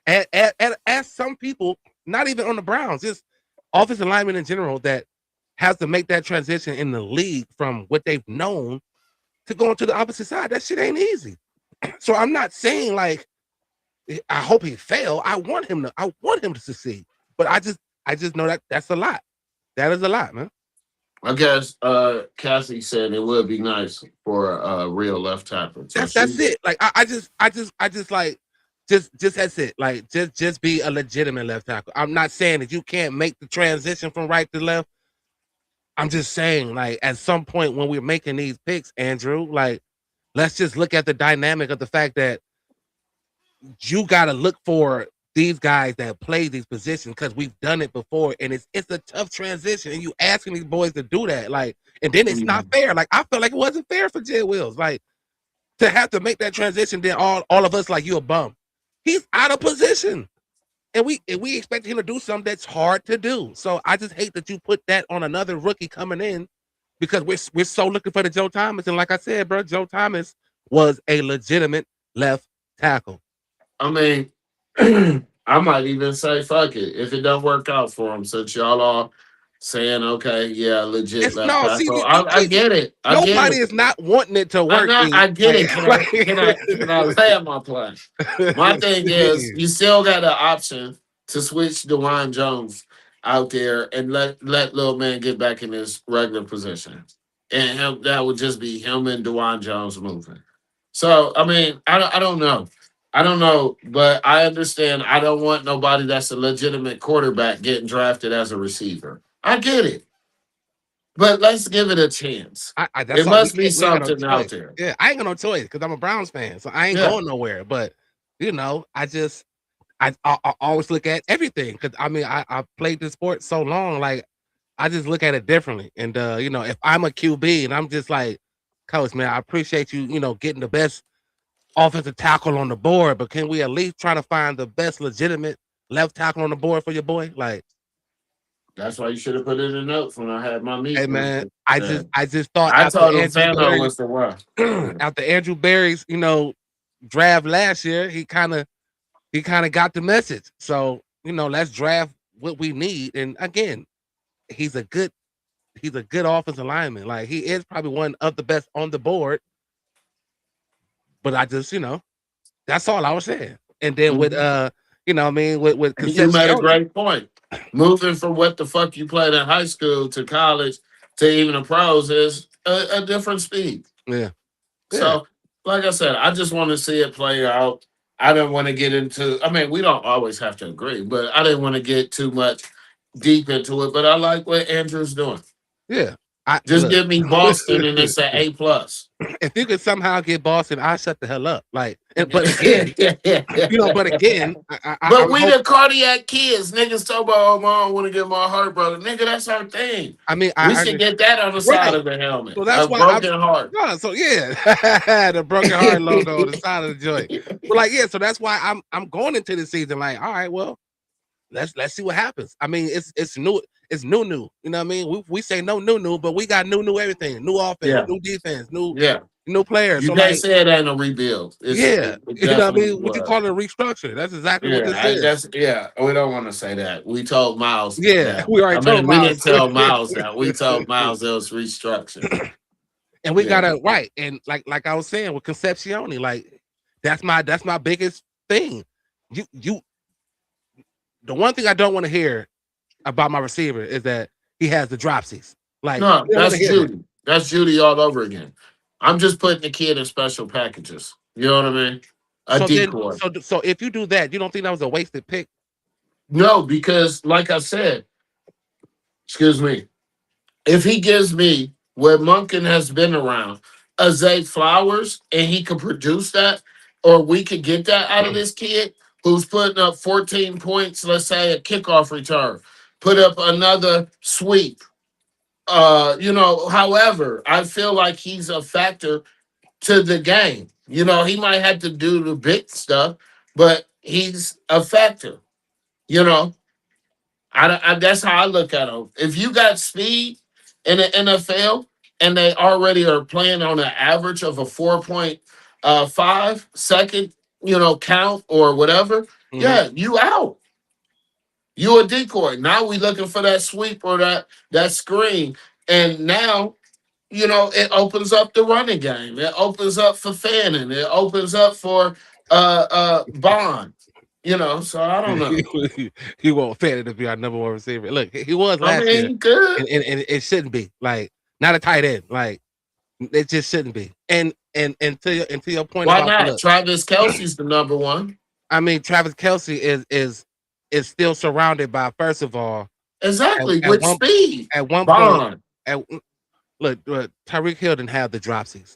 Ask some people, not even on the Browns, just offensive linemen in general that has to make that transition in the league from what they've known to going to the opposite side. That shit ain't easy. So I'm not saying like I hope he fail. I want him to succeed. But I just know that that's a lot. That is a lot, man. I guess Cassie said it would be nice for a real left tackle. So That's she, it. Like I just like just that's it. Like just be a legitimate left tackle. I'm not saying that you can't make the transition from right to left. I'm just saying, like, at some point when we're making these picks, Andrew, like, let's just look at the dynamic of the fact that you got to look for these guys that play these positions because we've done it before, and it's a tough transition, and you asking these boys to do that, like, and then it's not fair. Like, I felt like it wasn't fair for Jed Wills, like, to have to make that transition. Then all of us like you a bum. He's out of position, and we expect him to do something that's hard to do. So I just hate that you put that on another rookie coming in because we're so looking for the Joe Thomas, and like I said, bro, Joe Thomas was a legitimate left tackle. I mean, I might even say fuck it if it don't work out for him. Since y'all are saying okay, yeah, legit It's left no, see, tackle. I get it. I get nobody it. is not wanting it to I work. know. E. I get Like, it. Can I land my plane? My thing is, you still got the option to switch DeWine Jones out there and let little man get back in his regular position, and that would just be him and DeWine Jones moving. So I mean, I don't know. I don't know, but I understand. I don't want nobody that's a legitimate quarterback getting drafted as a receiver. I get it, but let's give it a chance. That's It all. must be We ain't got no something out choice. there. Yeah, I ain't got no choice because I'm a Browns fan, so I ain't Yeah. going nowhere. But I just I always look at everything because I mean I played this sport so long, like I just look at it differently. And if I'm a QB and I'm just like, coach, man, I appreciate you, getting the best offensive tackle on the board, but can we at least try to find the best legitimate left tackle on the board for your boy? Like, That's why you should have put it in the notes when I had my hey meeting with man, you. I just thought I told him Fano was the one. After Andrew Berry's, draft last year, he kind of got the message. So, let's draft what we need. And again, he's a good offensive lineman. Like he is probably one of the best on the board. But I just, that's all I was saying. And then with Mhm. what I mean, with You made a Concepcion, great point. Moving from what the fuck you played in high school to college to even the pros is a different speed. yeah, yeah, So, like I said, I just want to see it play out. I didn't want to get into. I mean, we don't always have to agree, but I didn't want to get too much deep into it. But I like what Andrew's doing. yeah. I Just look. give me Boston, and it's an A plus. If you could somehow get Boston, I shut the hell up. Like, but again, but again, But I'm we hoping. the cardiac kids. Niggas talk about, oh, mom, want to get my heart broken. Nigga, that's our thing. I mean, We I should understand. get that on the side Right. of the helmet. So that's A why broken heart. no, so yeah, the broken heart logo on the side of the joint. But like, yeah, so that's why I'm going into the season like, all right, well, let's see what happens. I mean, it's new, new. You know what I mean? We say no new, but we got new everything, new offense, Yeah. new defense, new Yeah. players. You So can't like, say it ain't a rebuild. yeah, It you know what I definitely mean? Would you was. call it a restructure? That's exactly what Yeah, this is. we don't want to say that. We told Miles Yeah, that. we I already told mean, we Miles. didn't tell Miles that. We told Miles it was restructured. And we Yeah. gotta right. And like I was saying with Concepcione, like that's my biggest thing. You the one thing I don't want to hear about my receiver is that he has the dropsies. Like No, you don't want to that's hear that. Judy. That's Judy all over again. I'm just putting the kid in special packages. You know what I mean? A So then decoy. so if you do that, you don't think that was a wasted pick? No, because like I said, excuse me, if he gives me where Munkin has been around, a Zay Flowers and he could produce that, or we could get that out of this kid who's putting up 14 points, let's say a kickoff return, put up another sweep. However, I feel like he's a factor to the game. He might have to do the big stuff, but he's a factor. You know, that's how I look at him. If you got speed in the NFL and they already are playing on an average of a 4.5 second, count or whatever, Mhm. yeah, you out. You a decoy. Now we looking for that sweep or that screen, and now it opens up the running game. It opens up for Fanning. It opens up for Bond. So I don't know. He won't fit it to be our number one receiver. Look, he was I last year, mean, good. and it shouldn't be like not a tight end. Like it just shouldn't be. And to your point Why about not? look, Travis Kelsey's the number one. I mean Travis Kelsey is still surrounded by first of all at, Exactly, at with one speed. at one point Bond. at look Tyreek Hill didn't have the dropsies.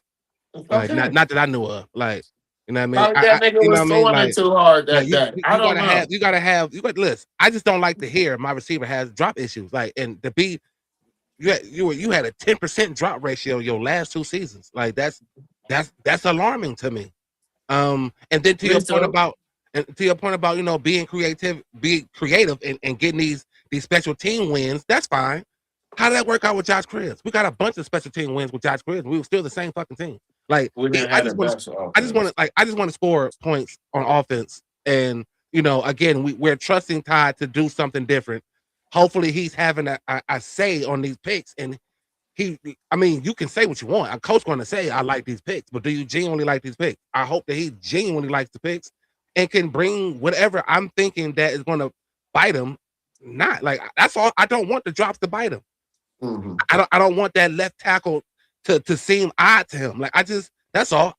Like Okay. not that I knew of. Like you know what I mean. Probably I that nigga you know was what I mean. throwing it Like too hard yeah, that day. I don't know. you got listen. I just don't like to hear my receiver has drop issues. Like and to be you had a 10% drop ratio your last 2 seasons. Like that's alarming to me. And then to Me your point too. about being creative and getting these special team wins, that's fine. How did that work out with Josh Cribbs? We got a bunch of special team wins with Josh Cribbs. We were still the same fucking team. Like We didn't have the best offense. I just want to score points on offense. And again, we're trusting Todd to do something different. Hopefully he's having a say on these picks. And I mean, you can say what you want. A coach going to say, I like these picks, but do you genuinely like these picks? I hope that he genuinely likes the picks and can bring whatever I'm thinking that is going to bite him. Not like that's all. I don't want the drops to bite him. Mhm. I don't want that left tackle to seem odd to him. Like that's all.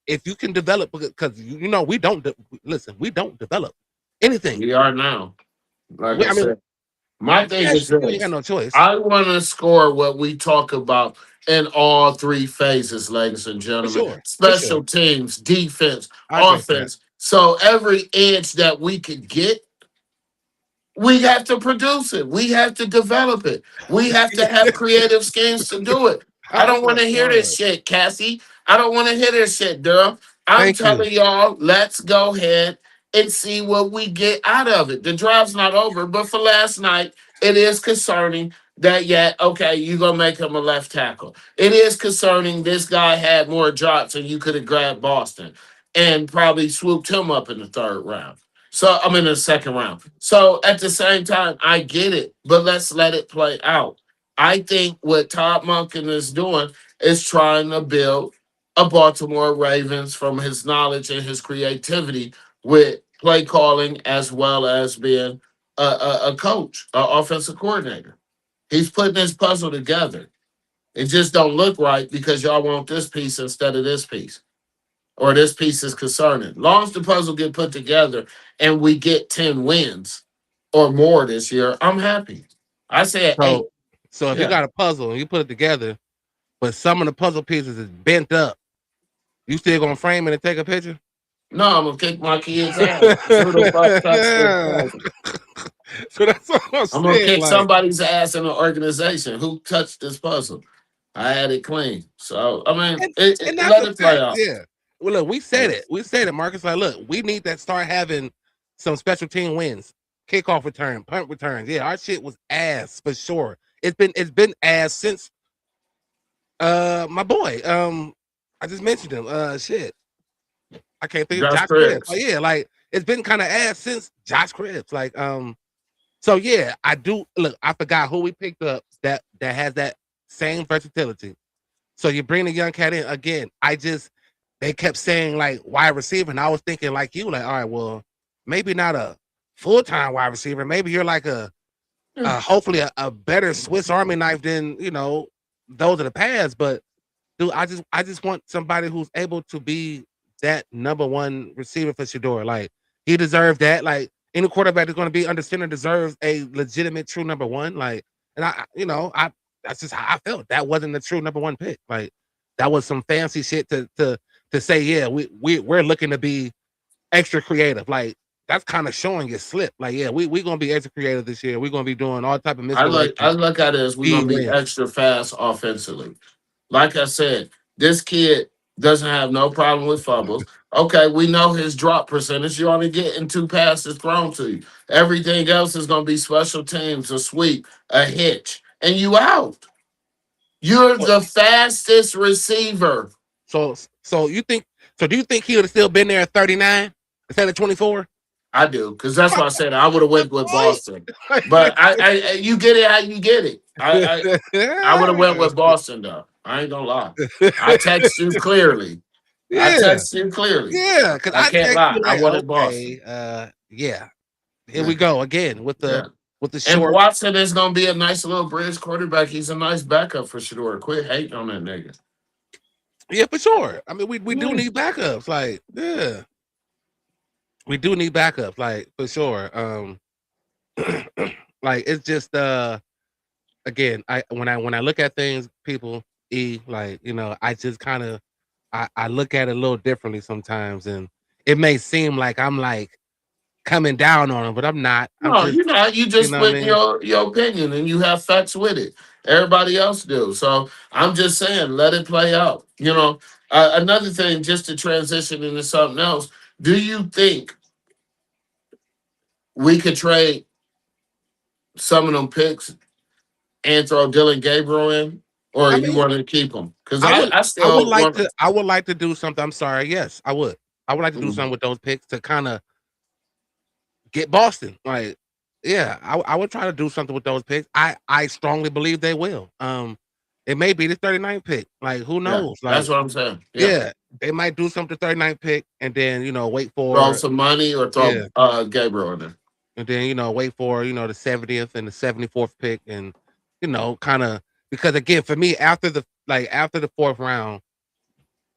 If you can develop because we don't listen, we don't develop anything. We are now. Like I I mean, said, my thing is you ain't got this. no choice. I want to score what we talk about in all three phases, ladies and For gentlemen. sure. For sure. Special teams, defense, I agree with that. offense. So every edge that we could get, we have to produce it. We have to develop it. We have to have creative schemes to do it. I Oh don't want my to hear this God. shit, Cassie. I don't want to hear this shit, Durham. I'm Thank you. telling y'all, let's go ahead and see what we get out of it. The drive's not over, but for last night, it is concerning that, yeah, okay, you're going to make him a left tackle. It is concerning this guy had more drops and you could have grabbed Boston and probably swooped him up in the third round. So I'm in the second round. So at the same time, I get it, but let's let it play out. I think what Todd Monken is doing is trying to build a Baltimore Ravens from his knowledge and his creativity with play calling as well as being a coach, an offensive coordinator. He's putting his puzzle together. It just don't look right because y'all want this piece instead of this piece or this piece is concerning. Long as the puzzle get put together and we get 10 wins or more this year, I'm happy. I said eight. So so if you Yeah. got a puzzle and you put it together, but some of the puzzle pieces is bent up, you still gonna frame it and take a picture? No, I'm gonna kick my kids' ass. Who the fuck touched this puzzle? So that's what I'm I'm gonna saying. kick Like somebody's ass in the organization. Who touched this puzzle? I had it clean. So I mean, and, and that's let a it play fact. out. Yeah. Well, look, we said it. We said it, Marcus. Like, look, we need to start having some special team wins, kickoff return, punt returns. Yeah, our shit was ass for sure. It's been ass since my boy. I just mentioned him. Shit. I can't think of Josh Josh Cribbs. Oh Cribs. yeah, like it's been kind of ass since Josh Cribbs. Like so yeah, I do look. I forgot who we picked up that has that same versatility. So you bring the young cat in again. They kept saying like wide receiver, and I was thinking like you, like all right, well maybe not a full time wide receiver. Maybe you're like hopefully a better Swiss Army knife than those of the past. But dude, I just want somebody who's able to be that number one receiver for Shador. Like he deserved that. Like any quarterback that's going to be under center deserves a legitimate true number one. Like, and I that's just how I felt. That wasn't the true number one pick. Like, that was some fancy shit to say, yeah, we're looking to be extra creative. Like that's kind of showing your slip. Like, yeah, we gonna be extra creative this year. We're gonna be doing all type of I misdirection. look at it as we're Speed gonna be wins. extra fast offensively. Like I said, this kid doesn't have no problem with fumbles. Okay, we know his drop percentage. You're only getting 2 passes thrown to you. Everything else is gonna be special teams, a sweep, a hitch, and you out. You're So the fastest receiver. so so you think so? Do you think he would have still been there at 39 instead of 24? I do, because that's why I said I would have went with Right. Boston. But you get it how you get it. I would have went with Boston though. I ain't gonna lie. I text you clearly. I Yeah, text you clearly. yeah. Because I I can't text lie. you I like, wanted Boston. okay, yeah. Here Yeah, we go again yeah. with the And short. Watson is gonna be a nice little bridge quarterback. He's a nice backup for sure. Quit hating on that nigga. Yeah, for sure. I mean, we do Yeah. need backups. Like, yeah, we do need backups. Like for sure. Like it's just again, I when I look at things, people like I just kind of I look at it a little differently sometimes, and it may seem like I'm like coming down on them, but I'm not. I'm No, just you're not. You you just know what I put mean. your opinion and you have facts with it. Everybody else do. So I'm just saying, let it play out. Another thing, just to transition into something else. Do you think we could trade some of them picks and throw Dylan Gabriel in, or I you mean, want to keep him? Because I would I still want. I would like to do something. I'm sorry. Yes, I would. I would like to do Mm. something with those picks to kind of get Boston. Like, yeah, I would try to do something with those picks. I strongly believe they will. It may be the 39th pick. Like, who Yeah, knows? that's Like, what I'm saying. Yeah, yeah, they might do something the 39th pick and then wait throw for some money or throw yeah, Gabriel in there. and then wait for the 70th and the 74th pick and kind of because again for me after the fourth round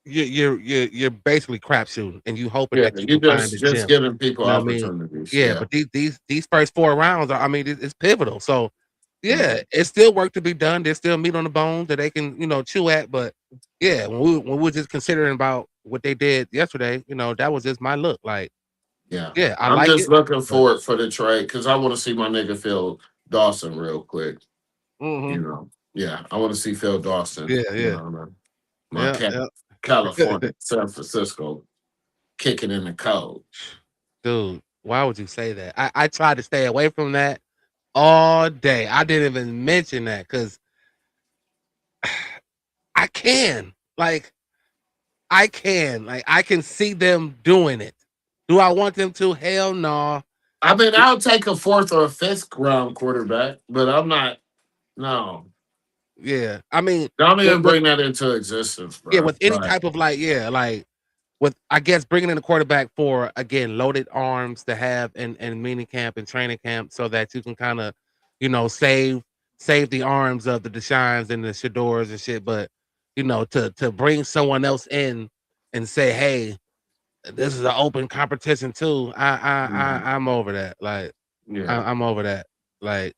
you're basically crap shooting and you hoping Yeah, that you you can find the just gem. giving people You know what I mean? opportunities. Yeah, Yeah. but these first four rounds are, I mean, it's pivotal. So yeah, Mhm. it's still work to be done. There's still meat on the bone that they can, chew at. But yeah, when we were just considering about what they did yesterday, that was just my look. Like, Yeah. yeah, I I'm like just it. looking But forward for the trade because I want to see my nigga Phil Dawson real quick. hmm Yeah, I want to see Phil Dawson. yeah, yeah, My yeah, cat, yeah. California, San Francisco, kicking in the cold. Dude, why would you say that? I tried to stay away from that all day. I didn't even mention that because I can. Like I can see them doing it. Do I want them to? Hell no. I mean, I'll take a fourth or a fifth round quarterback, but I'm not. No, Yeah. I mean, don't with, even with bring that into existence, yeah, bro. with any Like, type of like with I guess bringing in a quarterback for again loaded arms to have in mini camp and training camp so that you can kind of, save the arms of the Deshaun's and the Shadors and shit. But to bring someone else in and say, hey, this is an open competition too. mhm, I'm over that. Like yeah. I'm over that. Like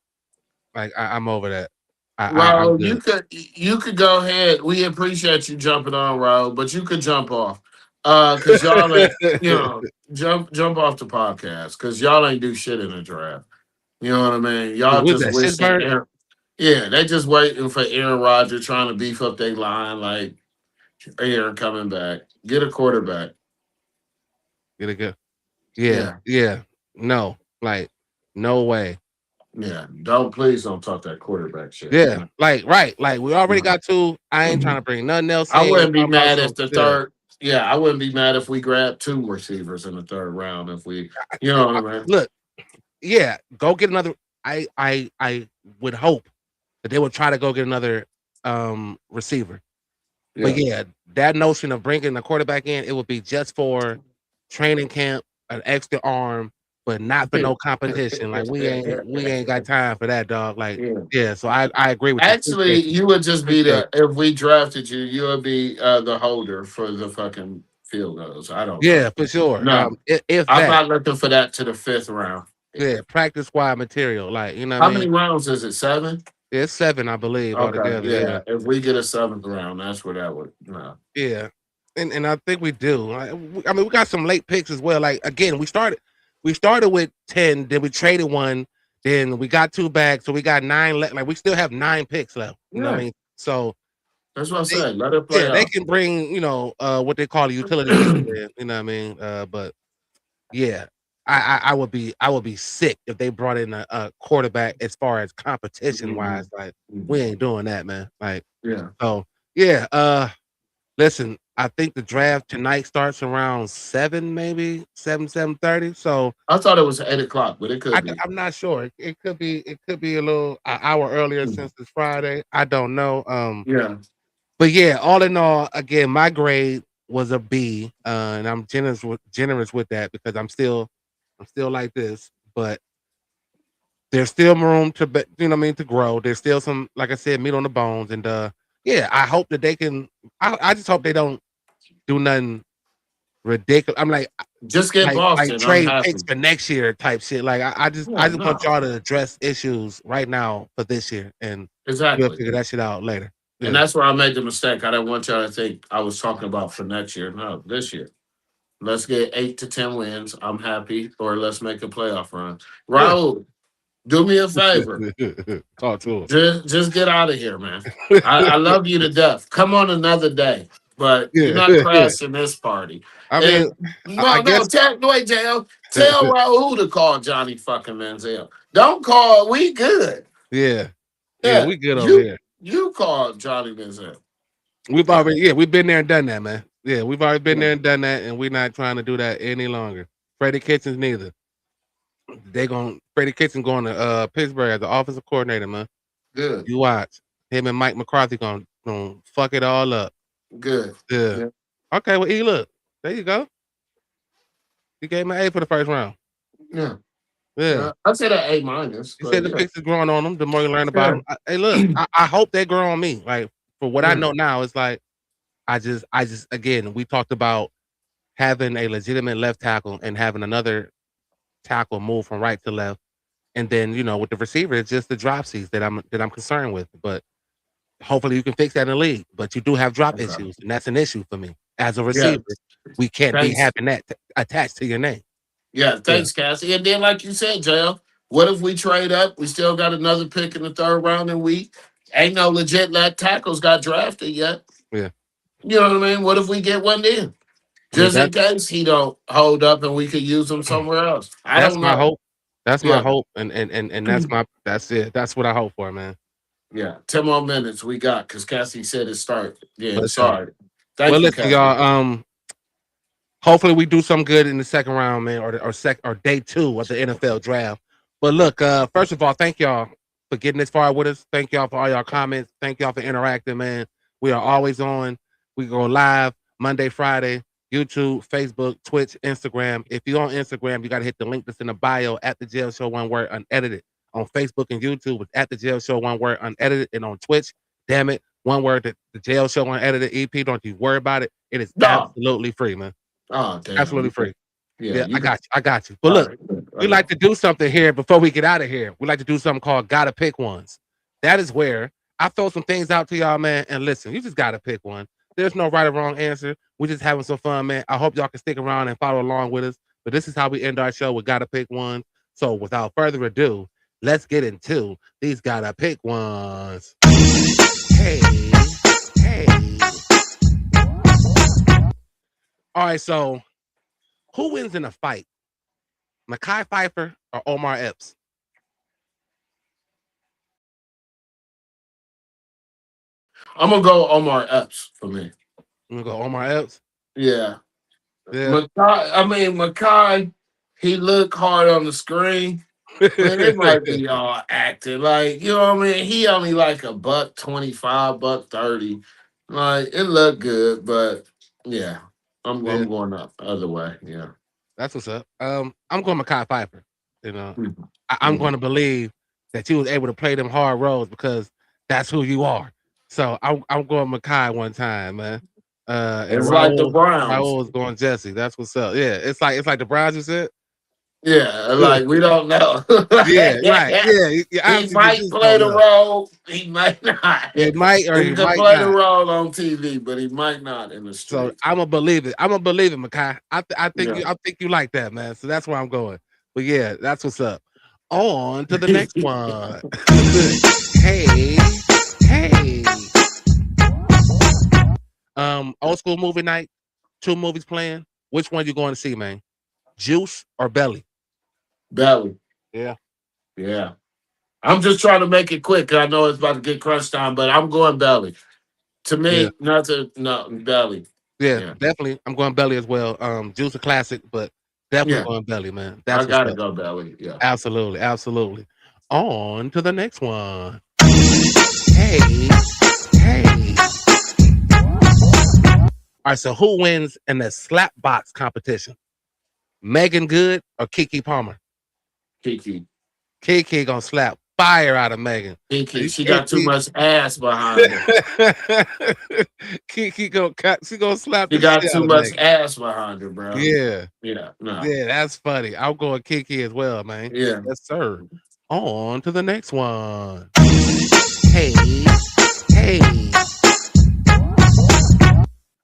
I'm over that. I'm Ro, good. you could go ahead. We appreciate you jumping on, Ro, but you could jump off. Cause y'all ain't, jump off the podcast because y'all ain't do shit in the draft. You know what I mean? Y'all Who's just that? wishing Shitbird? Aaron. Yeah, they just waiting for Aaron Rodgers trying to beef up their line like Aaron coming back. Get a quarterback. Get it good. Yeah, Yeah. yeah. No, like no way. Yeah. Please don't talk that quarterback shit. Yeah, like right. Like we already No. got two. I ain't trying to bring nothing else I in. We wouldn't be talking about mad some if the yeah. third. Yeah, I wouldn't be mad if we grabbed two receivers in the third round. If we, you know what I mean? Look, yeah, go get another. I would hope that they would try to go get another receiver. But Yeah. yeah, that notion of bringing the quarterback in, it would be just for training camp, an extra arm, but not for no competition. Like we ain't got time for that, dog. Like Yeah. yeah, so I agree with you. Actually, Appreciate you. you would just be Appreciate the if we drafted you, you would be the holder for the fucking field goals. I don't you. know. Yeah, for sure. No, If I'm that, not looking for that to the fifth round. yeah, practice squad material. Like you know what How I many mean. rounds is it? 7? It's 7, I believe, Okay, altogether. Yeah. yeah. If we get a 7th round, that's where that would no. Yeah. And I think we do. I mean, we got some late picks as well. Like again, we started with 10, then we traded one, then we got 2 back, so we got 9 left. Like we still have 9 picks left. You know what I Yeah, mean? So that's what I they, said. Let it play yeah, they out. can bring, what they call a utility piece in, you know what I mean? But yeah, I would be sick if they brought in a quarterback as far as competition wise. Mhm, Like we mhm. ain't doing that, man. Like Yeah. so yeah, listen, I think the draft tonight starts around 7, maybe 7:30. So I thought it was 8 o'clock, but it could be. I'm not sure. It could be a little an hour earlier Mhm. since it's Friday. I don't know. Yeah. But yeah, all in all, again, my grade was a B, and I'm generous with that because I'm still like this, but there's still room to you know what I mean, to grow. There's still some, like I said, meat on the bones, and yeah, I hope that they can. I just hope they don't do nothing ridiculous. I'm Just get like Boston. I'm trade picks happy. for next year type shit. Like I Yeah, just want no. y'all to address issues right now for this year, and we'll Exactly. figure that shit out later. And Yeah, that's where I made the mistake. I didn't want y'all to think I was talking about for next year. No, this year. Let's get 8 to 10 wins. I'm happy. Or let's make a playoff run. yeah. Raul, do me a favor. Talk to Just get out of here, man. I him. love you to death. Come on another day. But you're Yeah, not crashing this party. I mean, And I no, guess. wait, JL. Tell Raul to call Johnny fucking Manziel. Don't call. We good. Yeah, yeah, Yeah. we good over You here. you call Johnny Manziel. Yeah. We've been there and done that, man. Yeah, we've already been Yeah. there and done that, and we're not trying to do that any longer. Freddie Kitchens neither. Freddie Kitchens going to Pittsburgh as the offensive coordinator, man. Good. You watch him and Mike McCarthy gonna fuck it all up. Good. Yeah. Yeah. Okay, well, look, there you go. He gave him an A for the first round. Yeah. Yeah. Yeah. I'd say that A-, He but said the yeah. picks is growing on him. The more you learn about Yeah. him, hey, look, I hope they grow on me. Like for what I Yeah. know now, it's like I just again, we talked about having a legitimate left tackle and having another tackle move from right to left, and then with the receiver, it's just the drop seats that I'm concerned with. But hopefully, you can fix that in the league. But you do have drop Okay. issues, and that's an issue for me as a Yeah. receiver. We can't be Thanks. having that attached to your name. Yeah, Yeah, thanks, Cassie. And then, like you said, JL, what if we trade up? We still got another pick in the third round, and we ain't no legit left tackles got drafted yet. yeah, You know what I mean? What if we get one in? yeah. Just in case he don't hold up and we could use him somewhere else. I That's don't my know. hope. That's my Yeah. hope, and that's it. That's what I hope for, man. Yeah. 10 more minutes we got because Cassie said it start. Yeah, Listen, sorry. well, Thank you, listen, Cassie. y'all. Hopefully we do some good in the second round, man, or day 2 of the NFL draft. But look, first of all, thank y'all for getting this far with us. Thank y'all for all y'all comments. Thank y'all for interacting, man. We are always on. We go live Monday, Friday, YouTube, Facebook, Twitch, Instagram. If you're on Instagram, you got to hit the link that's in the bio at the Jail Show, one word, unedited. On Facebook and YouTube, it's at the Jail Show, one word, unedited. And on Twitch, damn it, one word, the Jail Show, unedited. EP, don't you worry about it. It is No. absolutely free, man. Oh, damn. Absolutely free. Yeah, Yeah, you I got got you. I got you. But all look, right. we like to do something here before we get out of here. We like to do something called Gotta Pick Ones. That is where I throw some things out to y'all, man. And listen, you just gotta pick one. There's no right or wrong answer. We're just having some fun, man. I hope y'all can stick around and follow along with us. But this is how we end our show with Gotta Pick Ones. So without further ado, let's get into these Gotta Pick Ones. Hey, hey. All right, so who wins in a fight? Mekhi Phifer or Omar Epps? I'm gonna go Omar Epps for me. I'm gonna go Omar Epps. Yeah. Yeah. Makai, he looked hard on the screen. Man, it might be all acting. Like, you know what I mean? He only like a $1.25, $1.30. Like, it looked good, but yeah. Yeah, I'm going the other way. Yeah. that's what's up. I'm going Mekhi Phifer. You know, Mhm. I'm going Mhm. to believe that you was able to play them hard roles because that's who you are. So I'm going Mekhi one time, man. And It's like the Browns. Raul is going Jesse. That's what's up. Yeah, it's like the Browns. You said. Yeah, like we don't know. Yeah, right. Yeah, He obviously you might just play don't the know. role. He might not. You might or He you can might play the not. role on TV, but he might not in the So street. I'm gonna believe it. I'm gonna believe it, Makai. Yeah. I think you like that, man. So that's where I'm going. But yeah, that's what's up. On to the next one. Hey, hey. Old school movie night. 2 movies playing. Which one you going to see, man? Juice or Belly? Belly. Yeah. Yeah. I'm just trying to make it quick 'cause I know it's about to get crunch time, but I'm going Belly. To Yeah. me, nothing. No, Belly. Yeah, Yeah. definitely. I'm going Belly as well. Juice a classic, but definitely Yeah. going Belly, man. I That's what's gotta up. go Belly. Yeah. Absolutely, absolutely. On to the next one. Hey, hey. All right, so who wins in the slap box competition? Megan Good or Kiki Palmer? Kiki. Kiki gonna slap fire out of Megan. Kiki. She got too Kiki, much ass behind her. Kiki she gonna slap She the shit got too out of much Megan. ass behind her, bro. Yeah, Yeah. No. yeah, that's funny. I'm going Kiki as well, man. Yeah. Yes, sir. On to the next one. Hey, hey.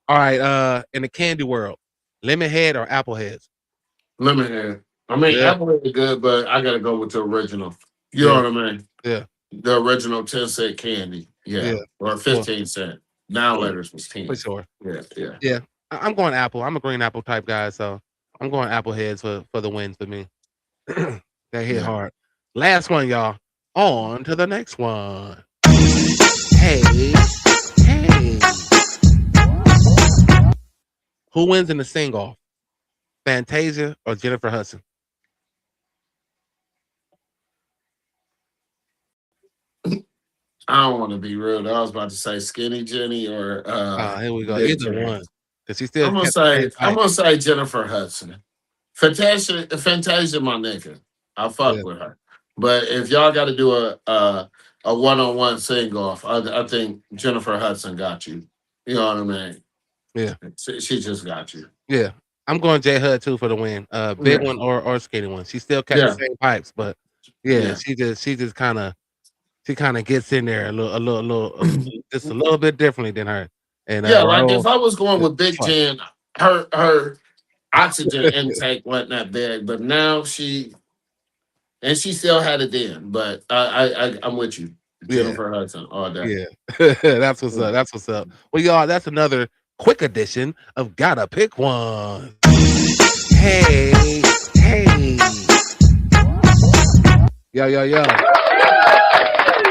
All right, in the candy world, lemon head or apple heads? Lemonhead. I mean, Yeah, apple is good, but I gotta go with the original. You know yeah, what I mean? yeah, The original 10-cent candy. yeah. Yeah. Or Well, 15 cent. Now letters was for 10. sure. Yeah, yeah. Yeah, I'm going apple. I'm a green apple type guy, so I'm going apple heads for the win for me. That hit Yeah. hard. Last one, y'all. On to the next one. Hey, hey. Who wins in the sing off? Fantasia or Jennifer Hudson? I don't want to be rude. I was about to say Skinny Jenny or Here we go. Big Either Jenny. one. Because she still kept the same I'm pipe. gonna say Jennifer Hudson. Fantasia, my nigga. I fuck Yeah, with her. But if y'all got to do a one-on-one sing off, I think Jennifer Hudson got you. You know what I mean? yeah, She just got you. yeah. I'm going J Hud too for the win. Big Yeah, one or skinny one. She still kept the yeah, same pipes, but yeah, yeah, she just kind of gets in there just a little bit differently than her. And yeah. Like Raul, if I was going yeah, with Big fuck. Jen, her oxygen intake wasn't that big, but now she still had it then. But I'm with you, Yeah, Jennifer Hudson, all day. yeah. That's what's up. That's what's up. Well, y'all, that's another quick edition of Gotta Pick One. Hey, hey. Yo.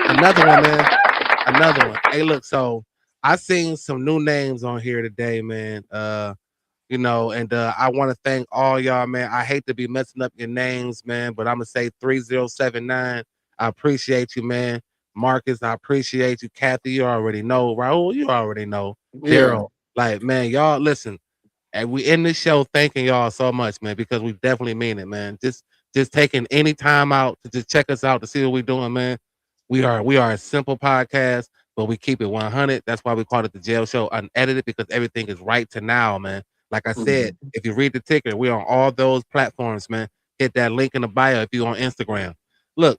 Another one, man. Another one. Hey, look, so I seen some new names on here today, man. And I want to thank all y'all, man. I hate to be messing up your names, man, but I'm gonna say 3079. I appreciate you, man. Marcus, I appreciate you. Kathy, you already know. Raul, you already know. Yeah. Daryl, like, man, y'all listen. And we end this show thanking y'all so much, man, because we definitely mean it, man. Just taking any time out to just check us out to see what we're doing, man. We are a simple podcast, but we keep it 100. That's why we call it the Jail Show Unedited, because everything is right to now, man. Like I said, Mhm. if you read the ticker, we're on all those platforms, man. Hit that link in the bio if you're on Instagram. Look,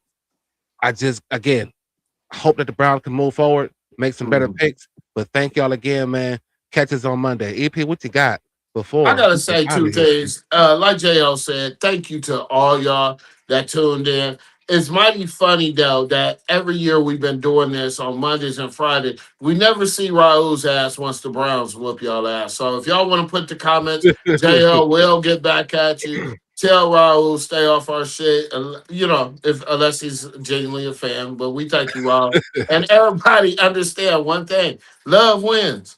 I just again hope that the Browns can move forward, make some better Mhm. picks. But thank y'all again, man. Catch us on Monday. EP, what you got I before gotta we get say out two of here? things. Like JL said, thank you to all y'all that tuned in. It's mighty funny though that every year we've been doing this on Mondays and Fridays. We never see Raul's ass once the Browns whoop y'all ass. So if y'all want to put the comments, JL will get back at you. Tell Raul stay off our shit. If unless he's genuinely a fan. But we thank you all. And everybody understand one thing: love wins.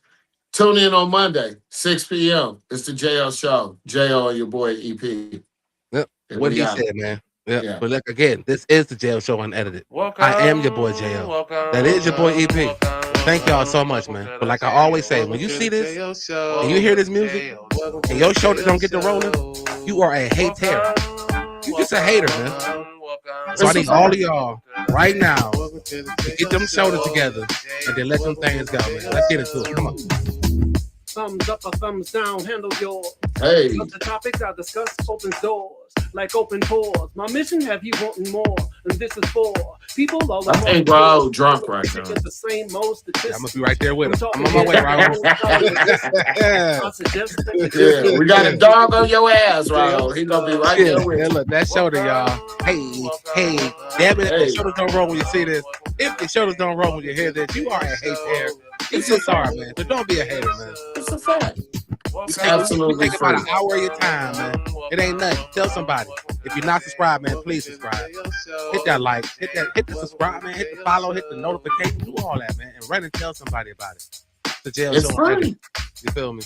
Tune in on Monday, 6 p.m. It's the JL Show. JL and your boy EP. Yep, And what we he out. said, man. Yep. Yeah. But look again, this is the Jail Show Unedited. I am your boy JL. Welcome, That is your boy EP. Thank y'all so much, welcome man. to But the like I jail. always say, when Welcome you to see the this jail show. and you hear this music Welcome and to your the shoulder don't jail get to rolling, show. you are a hater. You just a hater, man. So I It's a need all of fact. y'all right now Welcome to the to get jail them shoulders show. together and then let them things go, man. Let's get into it. Come on. Thumbs up or thumbs down, handle yours. Hey. But the topics I discuss opens doors like open pores. My mission have you wanting more, and this is for people all I across think the Raul world. drunk right now. Get the same old Yeah, I'm statistics. gonna be right there with him. I'm I'm on my way, talking Raul. Yeah. I suggest that Yeah, we got a dog on your ass, Raul. He gonna be right Yeah, there with yeah, you. look, that shoulder, y'all. Hey, damn it, if Hey. your shoulders don't roll when you see this. If your shoulders don't roll when you hear this, you are a hater. It's so sorry, man. So don't be a hater, man. It's a fact. It's You absolutely take about free. an hour of your time, man. It ain't nothing. Tell somebody. If you're not subscribed, man, please subscribe. Hit that like, hit the subscribe, man. Hit the follow, hit the notification, do all that, man, and run and tell somebody about it. The jail It's show. free. You feel me?